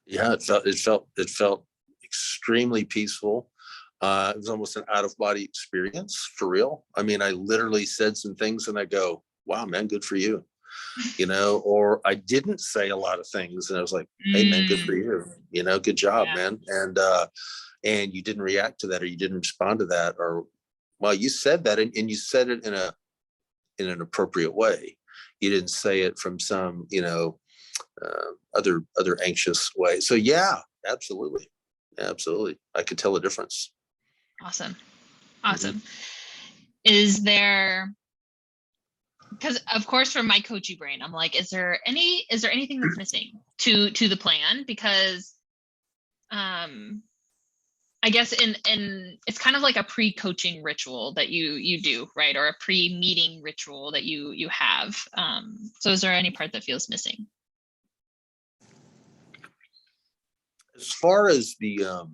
Yeah, it felt extremely peaceful. It was almost an out-of-body experience, for real. I mean, I literally said some things and I go, wow, man, good for you. Or I didn't say a lot of things and I was like, hey man, good for you. Good job, man. And you didn't react to that, or you didn't respond to that, or, well, you said that and you said it in an appropriate way. You didn't say it from some, other anxious way. So yeah, absolutely. I could tell the difference. Awesome. Mm-hmm. Is there, because of course from my coachy brain, I'm like, is there anything that's missing to the plan? Because I guess in it's kind of like a pre-coaching ritual that you do, right? Or a pre-meeting ritual that you have. So is there any part that feels missing? As far as the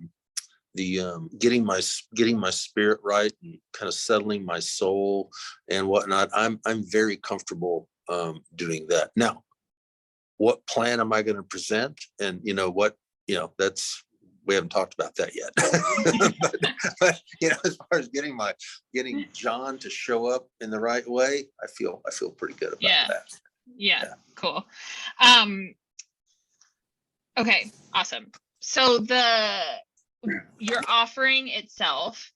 getting my spirit right and kind of settling my soul and whatnot, I'm very comfortable doing that. Now, what plan am I going to present? And that's, we haven't talked about that yet. but as far as getting John to show up in the right way, I feel pretty good about that. Yeah, cool. Okay, awesome. So your offering itself,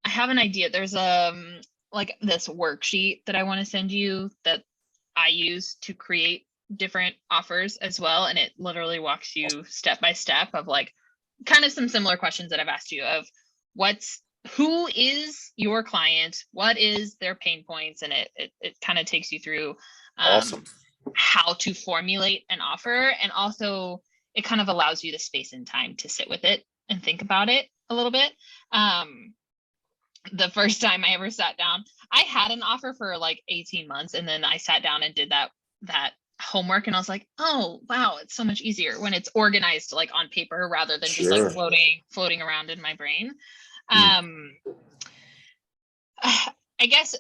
I have an idea. There's like this worksheet that I want to send you that I use to create different offers as well, and it literally walks you step by step of like kind of some similar questions that I've asked you of who is your client, what is their pain points, and it kind of takes you through awesome how to formulate an offer, and also it kind of allows you the space and time to sit with it and think about it a little bit. The first time I ever sat down, I had an offer for like 18 months, and then I sat down and did that homework, and I was like, oh wow, it's so much easier when it's organized like on paper rather than just like floating around in my brain. I guess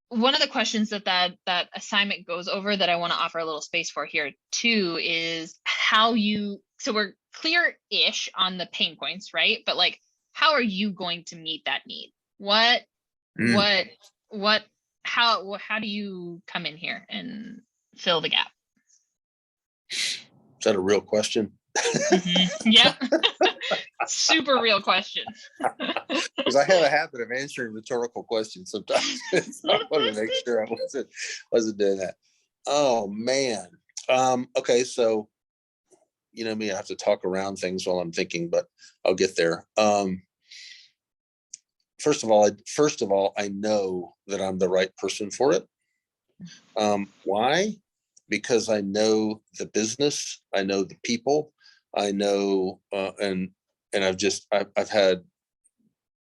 one of the questions that assignment goes over that I want to offer a little space for here too is how you, so we're clear-ish on the pain points, right? But like, how are you going to meet that need? What, Mm. what, how do you come in here and fill the gap? Is that a real question? Mm-hmm. Yep. Super real question. Because I have a habit of answering rhetorical questions sometimes. So I wanted to make sure I wasn't doing that. Oh man. Okay, so you know me, I have to talk around things while I'm thinking, but I'll get there. First of all, I know that I'm the right person for it. Why? Because I know the business, I know the people, I know, and I've had,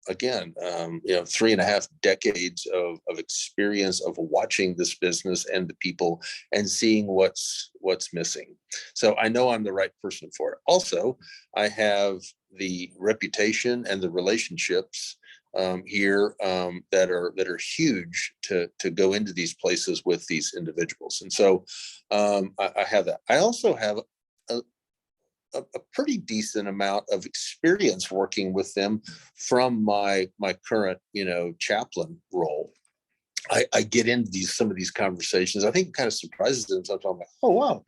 again, 3.5 decades of experience of watching this business and the people and seeing what's missing. So I know I'm the right person for it. Also, I have the reputation and the relationships here that are huge to go into these places with these individuals. And so I have that. I also have a pretty decent amount of experience working with them from my current, chaplain role. I get into some of these conversations. I think it kind of surprises them sometimes. I'm like, oh wow,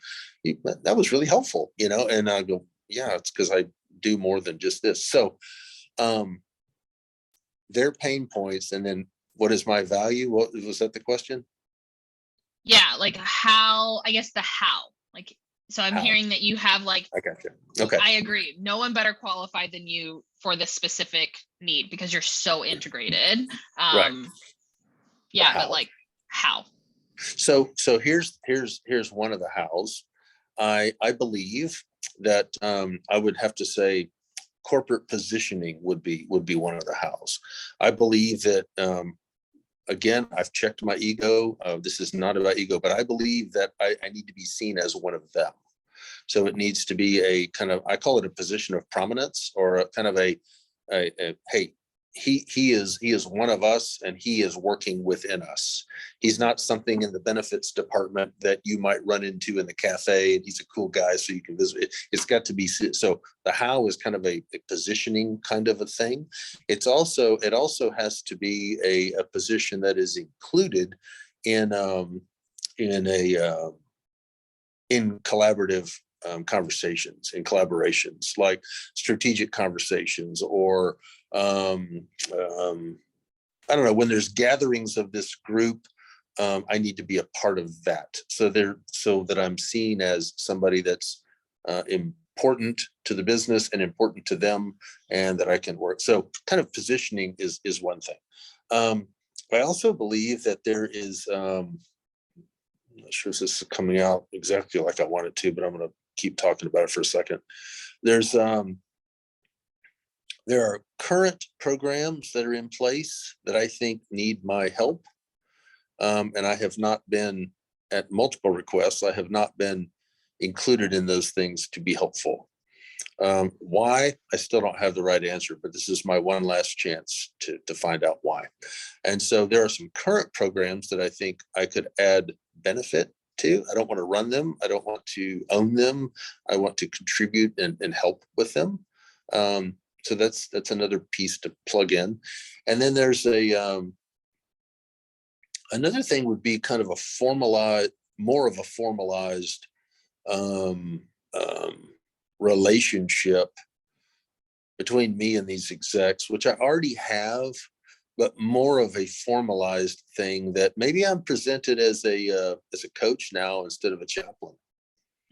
that was really helpful, and I go, yeah, it's because I do more than just this. So their pain points, and then what is my value? What was that the question? Yeah, like how, I guess the how. Like, so I'm hearing that you have like, I got you. Okay. I agree. No one better qualified than you for this specific need because you're so integrated. Right. Yeah, but like how? So here's one of the hows. I believe that I would have to say corporate positioning would be one of the hows. I believe that again, I've checked my ego. This is not about ego, but I believe that I need to be seen as one of them. So it needs to be a kind of, I call it a position of prominence, or a kind of a hey, he is one of us, and he is working within us. He's not something in the benefits department that you might run into in the cafe, and he's a cool guy so you can visit. It's got to be, so the how is kind of a positioning kind of a thing. It also has to be a position that is included in collaborative conversations and collaborations, like strategic conversations, or I don't know, when there's gatherings of this group, I need to be a part of that. So that I'm seen as somebody that's important to the business and important to them, and that I can work. So kind of positioning is one thing. I also believe that there is, I'm not sure if this is coming out exactly like I want it to, but I'm going to keep talking about it for a second. There are current programs that are in place that I think need my help. And I have not been, at multiple requests, I have not been included in those things to be helpful. Why? I still don't have the right answer, but this is my one last chance to find out why. And so there are some current programs that I think I could add benefit to. I don't want to run them. I don't want to own them. I want to contribute and help with them. So that's another piece to plug in. And then there's another thing would be kind of more of a formalized relationship between me and these execs, which I already have, but more of a formalized thing that maybe I'm presented as a coach now instead of a chaplain.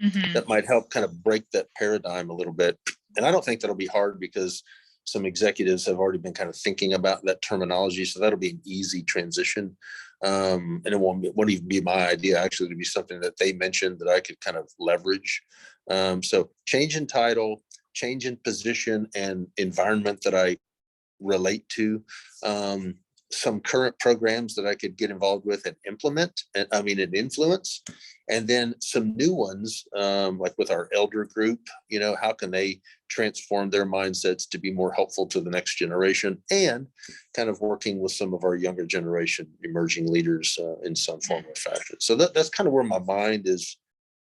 Mm-hmm. That might help kind of break that paradigm a little bit. And I don't think that'll be hard, because some executives have already been kind of thinking about that terminology. So that'll be an easy transition. And it won't even be my idea. Actually, it'll be something that they mentioned that I could kind of leverage. So change in title, change in position and environment that I relate to. some current programs that I could get involved with and implement, and influence, and then some new ones, like with our elder group, how can they transform their mindsets to be more helpful to the next generation, and kind of working with some of our younger generation emerging leaders in some form or fashion. So that's kind of where my mind is.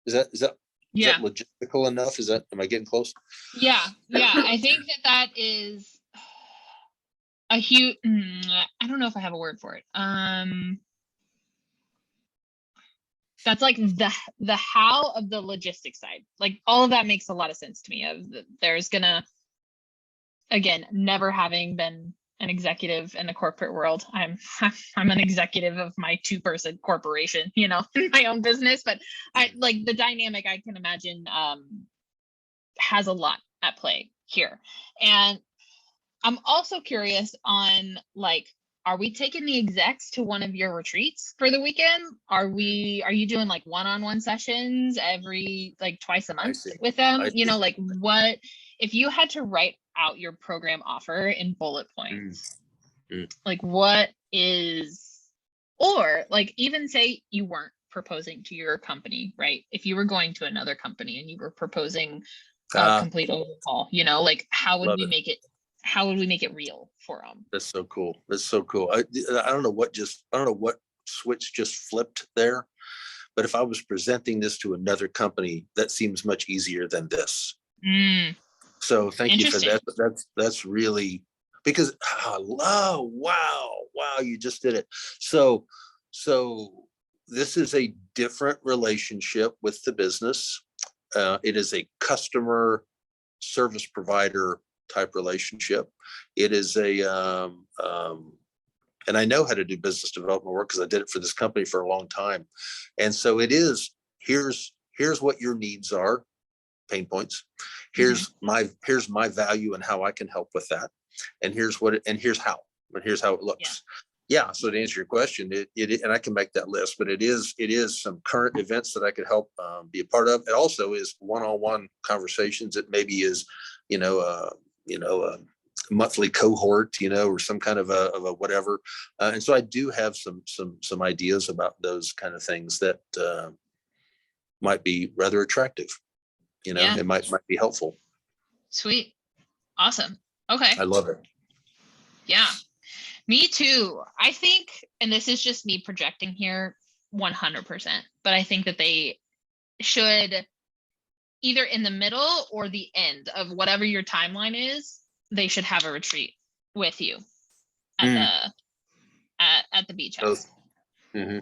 Is that Yeah. logistical enough? Am I getting close? Yeah. I think that is a huge, I don't know if I have a word for it. That's like the how of the logistics side. Like all of that makes a lot of sense to me. There's gonna, again, never having been an executive in the corporate world, I'm an executive of my 2-person corporation, in my own business. But I like the dynamic, I can imagine has a lot at play here. And I'm also curious on, like, are we taking the execs to one of your retreats for the weekend? Are you doing like one-on-one sessions every, like, twice a month with them? Like, what if you had to write out your program offer in bullet points? Like, what is, or like, even say you weren't proposing to your company, right? If you were going to another company and you were proposing a complete overhaul, like, how would we make it real for them? That's so cool. I don't know what switch just flipped there, but if I was presenting this to another company, that seems much easier than this. So thank you for that. That's really, because wow, you just did it. So this is a different relationship with the business. It is a customer service provider type relationship. It is and I know how to do business development work because I did it for this company for a long time. And so it is, here's what your needs are, pain points. Here's my value and how I can help with that. And here's how it looks. Yeah. So to answer your question, it and I can make that list, but it is some current events that I could help be a part of. It also is one-on-one conversations. It maybe is, a monthly cohort, or some kind of a whatever. And so I do have some ideas about those kind of things that might be rather attractive. It might be helpful. Sweet. Awesome. Okay. I love it. Yeah. Me too. I think, and this is just me projecting here 100%, but I think that they should, either in the middle or the end of whatever your timeline is, they should have a retreat with you at the beach house. Mm-hmm.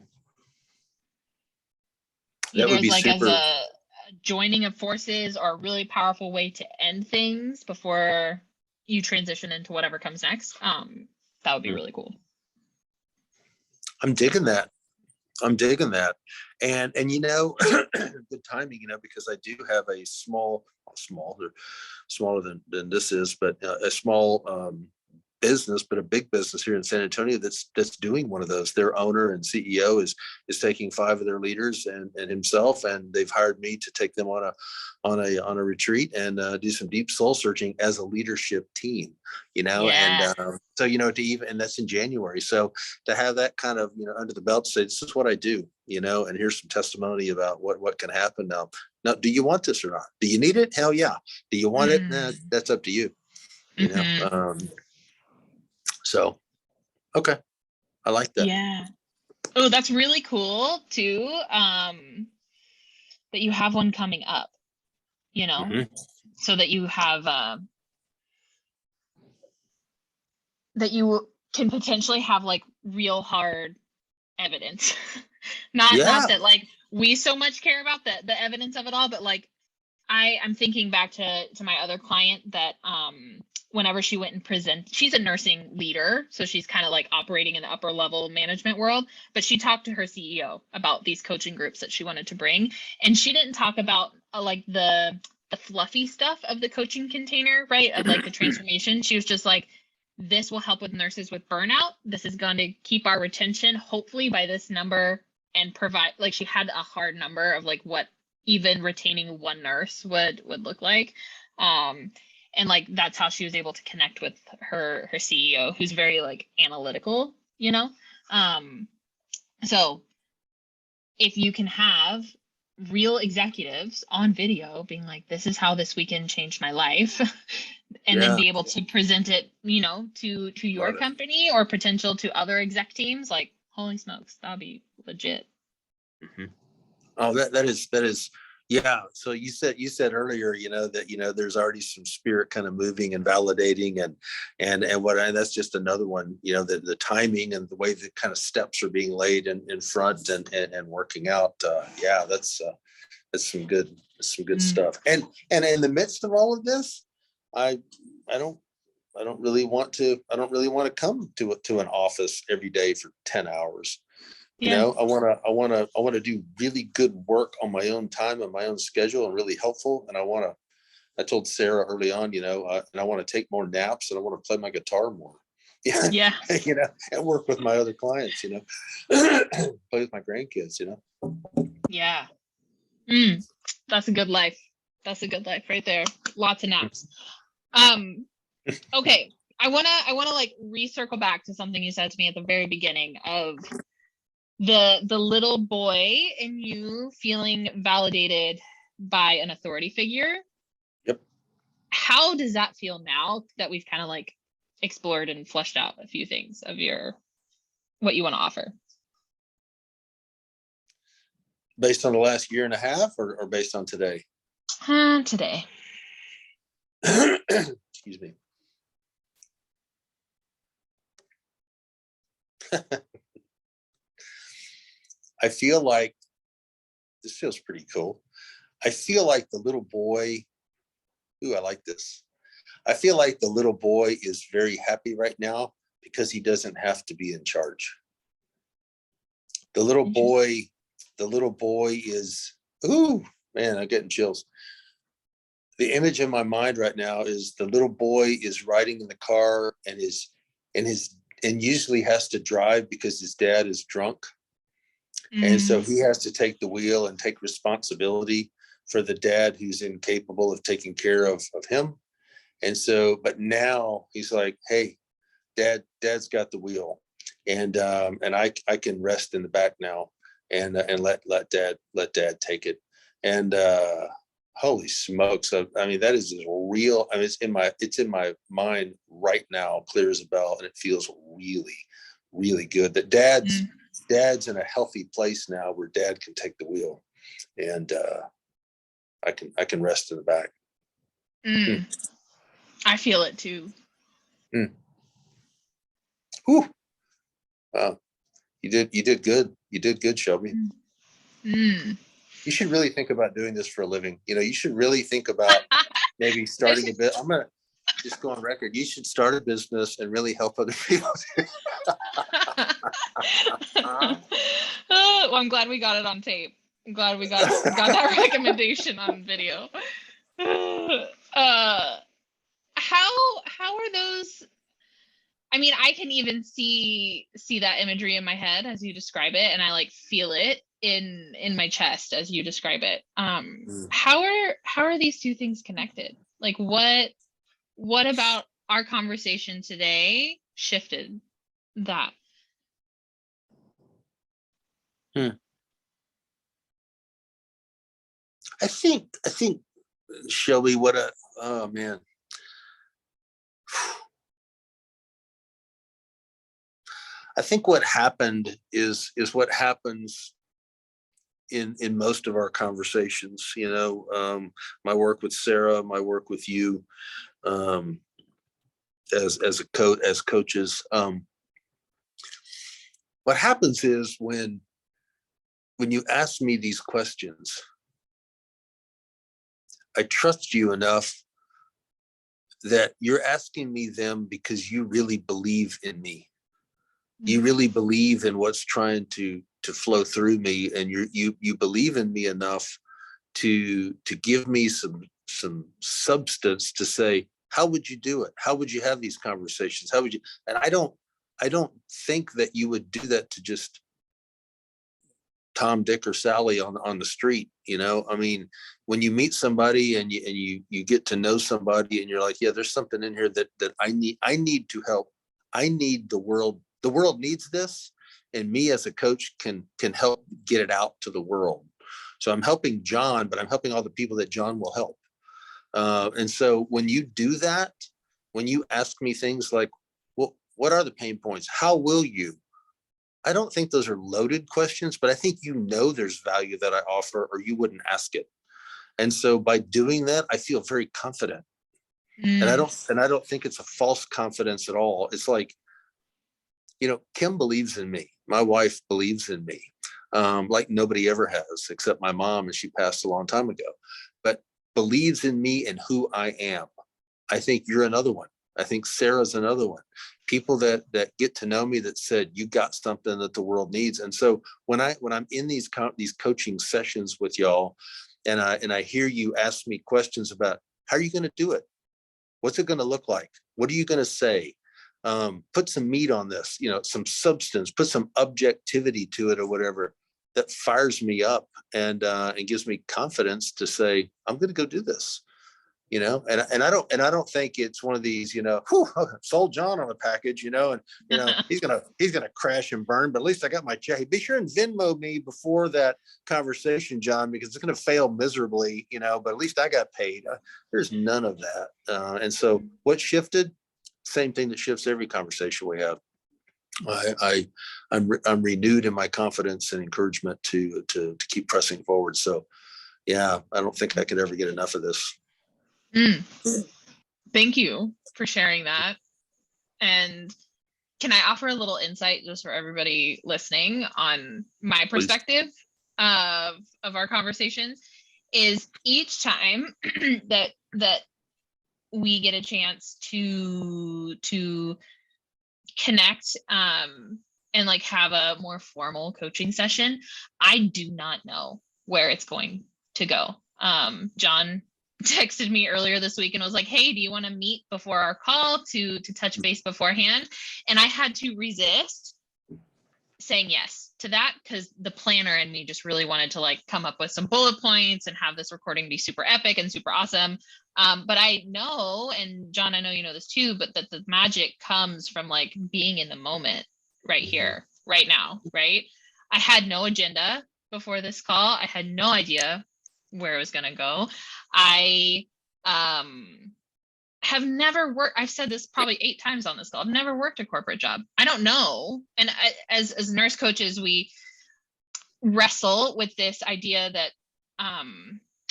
Either as a joining of forces, or a really powerful way to end things before you transition into whatever comes next. That would be really cool. I'm digging that. And good timing, because I do have a smaller than this is, but a small business, but a big business here in San Antonio that's doing one of those. Their owner and CEO is taking 5 of their leaders and himself, and they've hired me to take them on a retreat and do some deep soul searching as a leadership team, and so and that's in January. So to have that kind of under the belt, say this is what I do, and here's some testimony about what can happen now. Now, do you want this or not? Do you need it? Hell yeah. Do you want it? Nah, that's up to you. So, okay. I like that. Yeah. Oh, that's really cool too. That you have one coming up, so that you have, that you can potentially have like real hard evidence. not that like we so much care about the evidence of it all, but like I'm thinking back to my other client that whenever she went and present, she's a nursing leader, so she's kind of like operating in the upper level management world, but she talked to her CEO about these coaching groups that she wanted to bring, and she didn't talk about like the fluffy stuff of the coaching container, right, of like the transformation. She was just like, this will help with nurses with burnout. This is going to keep our retention hopefully by this number, and provide, like, she had a hard number of like what even retaining one nurse would look like. And like that's how she was able to connect with her CEO, who's very like analytical you know? So if you can have real executives on video being like, this is how this weekend changed my life, and then Yeah, be able to present it, to your love it. company or potential to other exec teams, like, holy smokes, that'd be legit. Mhm. Oh, that is, yeah. So you said earlier, that there's already some spirit kind of moving and validating, and that's just another one. The timing and the way the kind of steps are being laid in front and working out. Yeah, that's some good Mm. stuff. And in the midst of all of this, I I don't I don't really want to come to an office every day for 10 hours. Yeah. I want to do really good work on my own time and my own schedule and really helpful. And I told Sarah early on, and I want to take more naps and I want to play my guitar more. Yeah. Yeah. And work with my other clients, play with my grandkids. Yeah. That's a good life. That's a good life right there. Lots of naps. Okay. I wanna like recircle back to something you said to me at the very beginning of the little boy in you feeling validated by an authority figure. Yep. How does that feel now that we've kind of like explored and fleshed out a few things of what you want to offer? Based on the last year and a half or based on today? Today. Excuse me. I feel like this feels pretty cool. I feel like the little boy, I like this. I feel like the little boy is very happy right now because he doesn't have to be in charge. The little boy, is, ooh, man, I'm getting chills. The image in my mind right now is the little boy is riding in the car and usually has to drive because his dad is drunk. And so he has to take the wheel and take responsibility for the dad who's incapable of taking care of him. And so, but now he's like, hey, dad's got the wheel. And I can rest in the back now and let dad take it. And holy smokes. I mean, that is real. I mean, it's in my mind right now, clear as a bell. And it feels really, really good that dad's in a healthy place now where dad can take the wheel, and I can rest in the back. I feel it too. Whew. Wow. You did good. You did good, Shelby. You should really think about doing this for a living. You should really think about maybe starting a bit. I'm going to just go on record. You should start a business and really help other people. Well, I'm glad we got it on tape. I'm glad we got that recommendation on video. How are those? I mean, I can even see that imagery in my head as you describe it, and I like feel it in my chest as you describe it. How are these two things connected? Like what about our conversation today shifted that? I think Shelby, oh man. I think what happened is what happens in most of our conversations. My work with Sarah, my work with you, as coaches. What happens is when you ask me these questions, I trust you enough that you're asking me them because you really believe in me. You really believe in what's trying to flow through me, and you believe in me enough to give me some substance to say, how would you do it? How would you have these conversations? How would you? And I don't think that you would do that to just Tom, Dick, or Sally on the street. I mean, when you meet somebody and you get to know somebody and you're like, yeah, there's something in here that I need to help. I need the world the world needs this, and me as a coach can help get it out to the world. So I'm helping John, but I'm helping all the people that John will help. And so when you do that, when you ask me things like, well, what are the pain points? How will you? I don't think those are loaded questions, but I think there's value that I offer, or you wouldn't ask it. And so by doing that, I feel very confident. And I don't think it's a false confidence at all. It's like, Kim believes in me. My wife believes in me, like nobody ever has, except my mom, and she passed a long time ago, but believes in me and who I am. I think you're another one. I think Sarah's another one. People that get to know me that said, you got something that the world needs. And so when I'm in these coaching sessions with y'all, and I hear you ask me questions about how are you going to do it? What's it going to look like? What are you going to say? Put some meat on this, some substance, put some objectivity to it or whatever, that fires me up and gives me confidence to say, I'm going to go do this, and I don't think it's one of these, sold John on a package, and he's gonna crash and burn, but at least I got my check. Be sure and Venmo me before that conversation, John, because it's going to fail miserably, but at least I got paid. There's none of that. And so what shifted? Same thing that shifts every conversation we have. I'm renewed in my confidence and encouragement to keep pressing forward. So yeah, I don't think I could ever get enough of this. Thank you for sharing that. And can I offer a little insight just for everybody listening on my perspective of our conversations? Is each time that we get a chance to connect and like have a more formal coaching session, I do not know where it's going to go. John texted me earlier this week and was like, hey, do you want to meet before our call to touch base beforehand? And I had to resist saying yes to that, because the planner in me just really wanted to like come up with some bullet points and have this recording be super epic and super awesome. But I know, and John, I know you know this too, but that the magic comes from like being in the moment right here, right now, right? I had no agenda before this call. I had no idea where it was going to go. I have never worked, I've said this probably 8 times on this call, I've never worked a corporate job. I don't know. And as nurse coaches, we wrestle with this idea that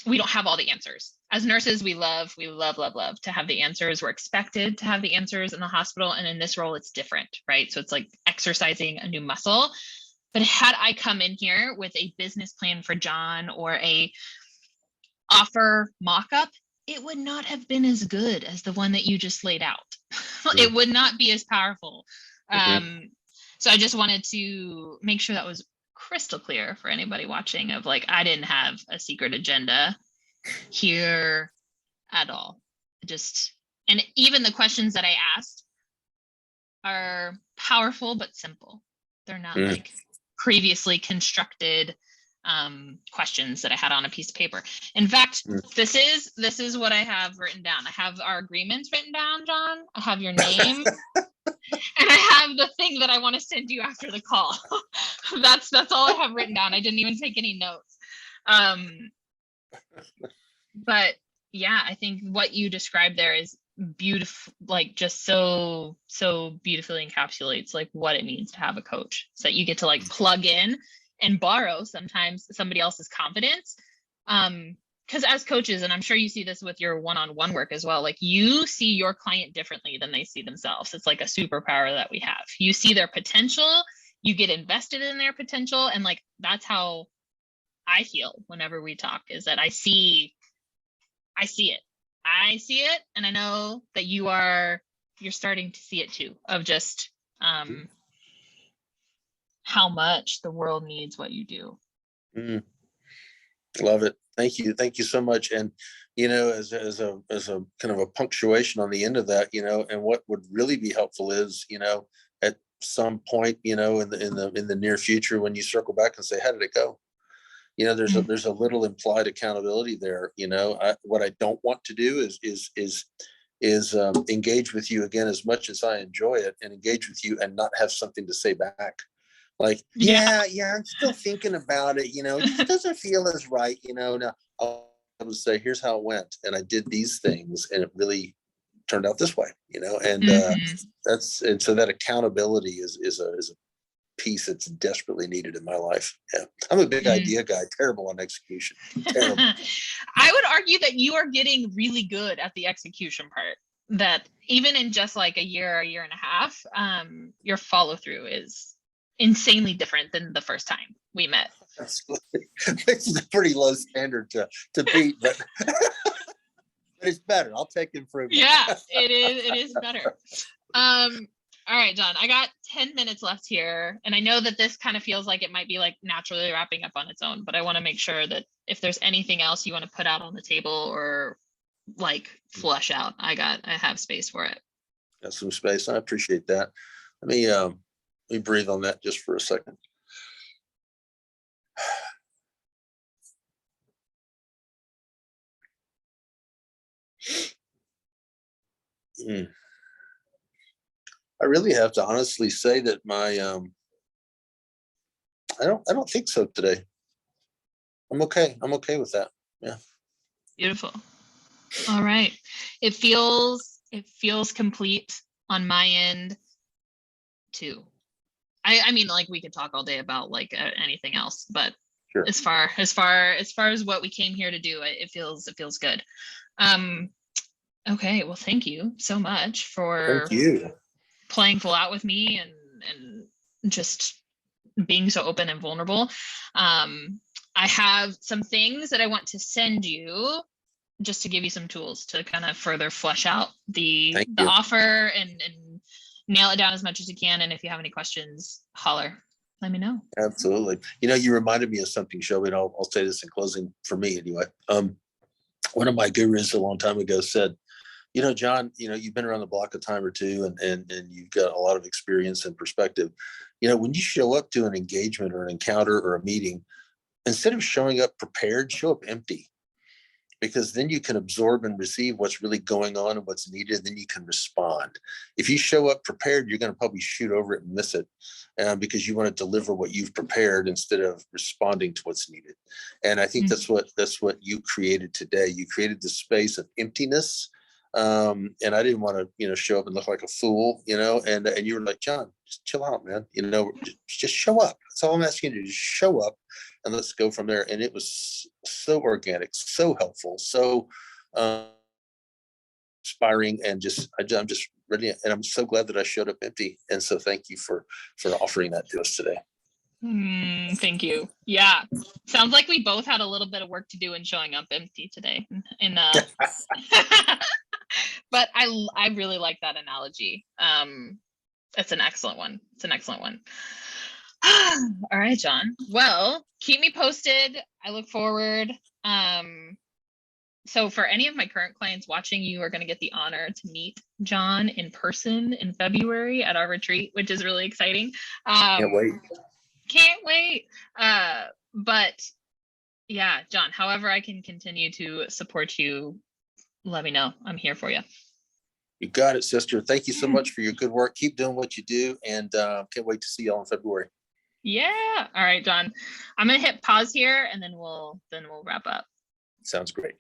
we don't have all the answers. As nurses, we love to have the answers. We're expected to have the answers in the hospital. And in this role, it's different, right? So it's like exercising a new muscle. But had I come in here with a business plan for John or a offer mock-up, it would not have been as good as the one that you just laid out. It would not be as powerful. So I just wanted to make sure that was crystal clear for anybody watching, of like, I didn't have a secret agenda here at all. And even the questions that I asked are powerful but simple. They're not like previously constructed questions that I had on a piece of paper. In fact, this is what I have written down. I have our agreements written down, John. I have your name. And I have the thing that I want to send you after the call. That's all I have written down. I didn't even take any notes. But yeah, I think what you described there is beautiful, like just so beautifully encapsulates like what it means to have a coach, so that you get to like plug in and borrow sometimes somebody else's confidence. Because as coaches, and I'm sure you see this with your one-on-one work as well, like you see your client differently than they see themselves. It's like a superpower that we have. You see their potential, you get invested in their potential. And like, that's how I feel whenever we talk, is that I see it. And I know that you're starting to see it too, of just how much the world needs what you do. Love it. Thank you so much. And as a kind of a punctuation on the end of that, and what would really be helpful is, at some point, in the near future, when you circle back and say, how did it go? There's a little implied accountability there. What I don't want to do is is engage with you again as much as I enjoy it, and engage with you and not have something to say back. Like, yeah, I'm still thinking about it. It just doesn't feel as right. Now I'll say, here's how it went, and I did these things, and it really turned out this way. And and so that accountability is a piece that's desperately needed in my life. Yeah, I'm a big idea guy, terrible on execution. Terrible. I would argue that you are getting really good at the execution part. That even in just like a year and a half, your follow through is insanely different than the first time we met. Absolutely. This is a pretty low standard to beat, but it's better. I'll take improvement. Yeah, it is better. All right, John, I got 10 minutes left here, and I know that this kind of feels like it might be like naturally wrapping up on its own, but I want to make sure that if there's anything else you want to put out on the table or like flush out, I have space for it. Got some space. I appreciate that. Let me breathe on that just for a second. I really have to honestly say that my I don't think so today. I'm okay. I'm okay with that. Yeah. Beautiful. All right. It feels complete on my end too. I mean, like, we could talk all day about like anything else, but sure. as far as what we came here to do, it feels good. Okay. Well, thank you so much for playing full out with me and just being so open and vulnerable. I have some things that I want to send you just to give you some tools to kind of further flesh out the offer and nail it down as much as you can. And if you have any questions, holler, let me know. Absolutely. You reminded me of something, Shelby, and I'll say this in closing for me anyway. One of my gurus a long time ago said, John, you've been around the block a time or two and you've got a lot of experience and perspective. When you show up to an engagement or an encounter or a meeting, instead of showing up prepared, show up empty, because then you can absorb and receive what's really going on and what's needed. Then you can respond. If you show up prepared, you're going to probably shoot over it and miss it because you want to deliver what you've prepared instead of responding to what's needed. And I think that's what you created today. You created the space of emptiness. And I didn't want to, show up and look like a fool, and you were like, John, just chill out, man. Just show up. That's all I'm asking you to do. Just show up and let's go from there. And it was so organic, so helpful, so inspiring, and I'm just ready. And I'm so glad that I showed up empty. And so thank you for offering that to us today. Thank you. Yeah. Sounds like we both had a little bit of work to do in showing up empty today. But I really like that analogy. It's an excellent one. All right, John. Well, keep me posted. I look forward. So for any of my current clients watching, you are going to get the honor to meet John in person in February at our retreat, which is really exciting. Can't wait. But yeah, John, however I can continue to support you, let me know. I'm here for you. You got it, sister. Thank you so much for your good work. Keep doing what you do, and can't wait to see y'all in February. Yeah. All right, John. I'm gonna hit pause here, and then we'll wrap up. Sounds great.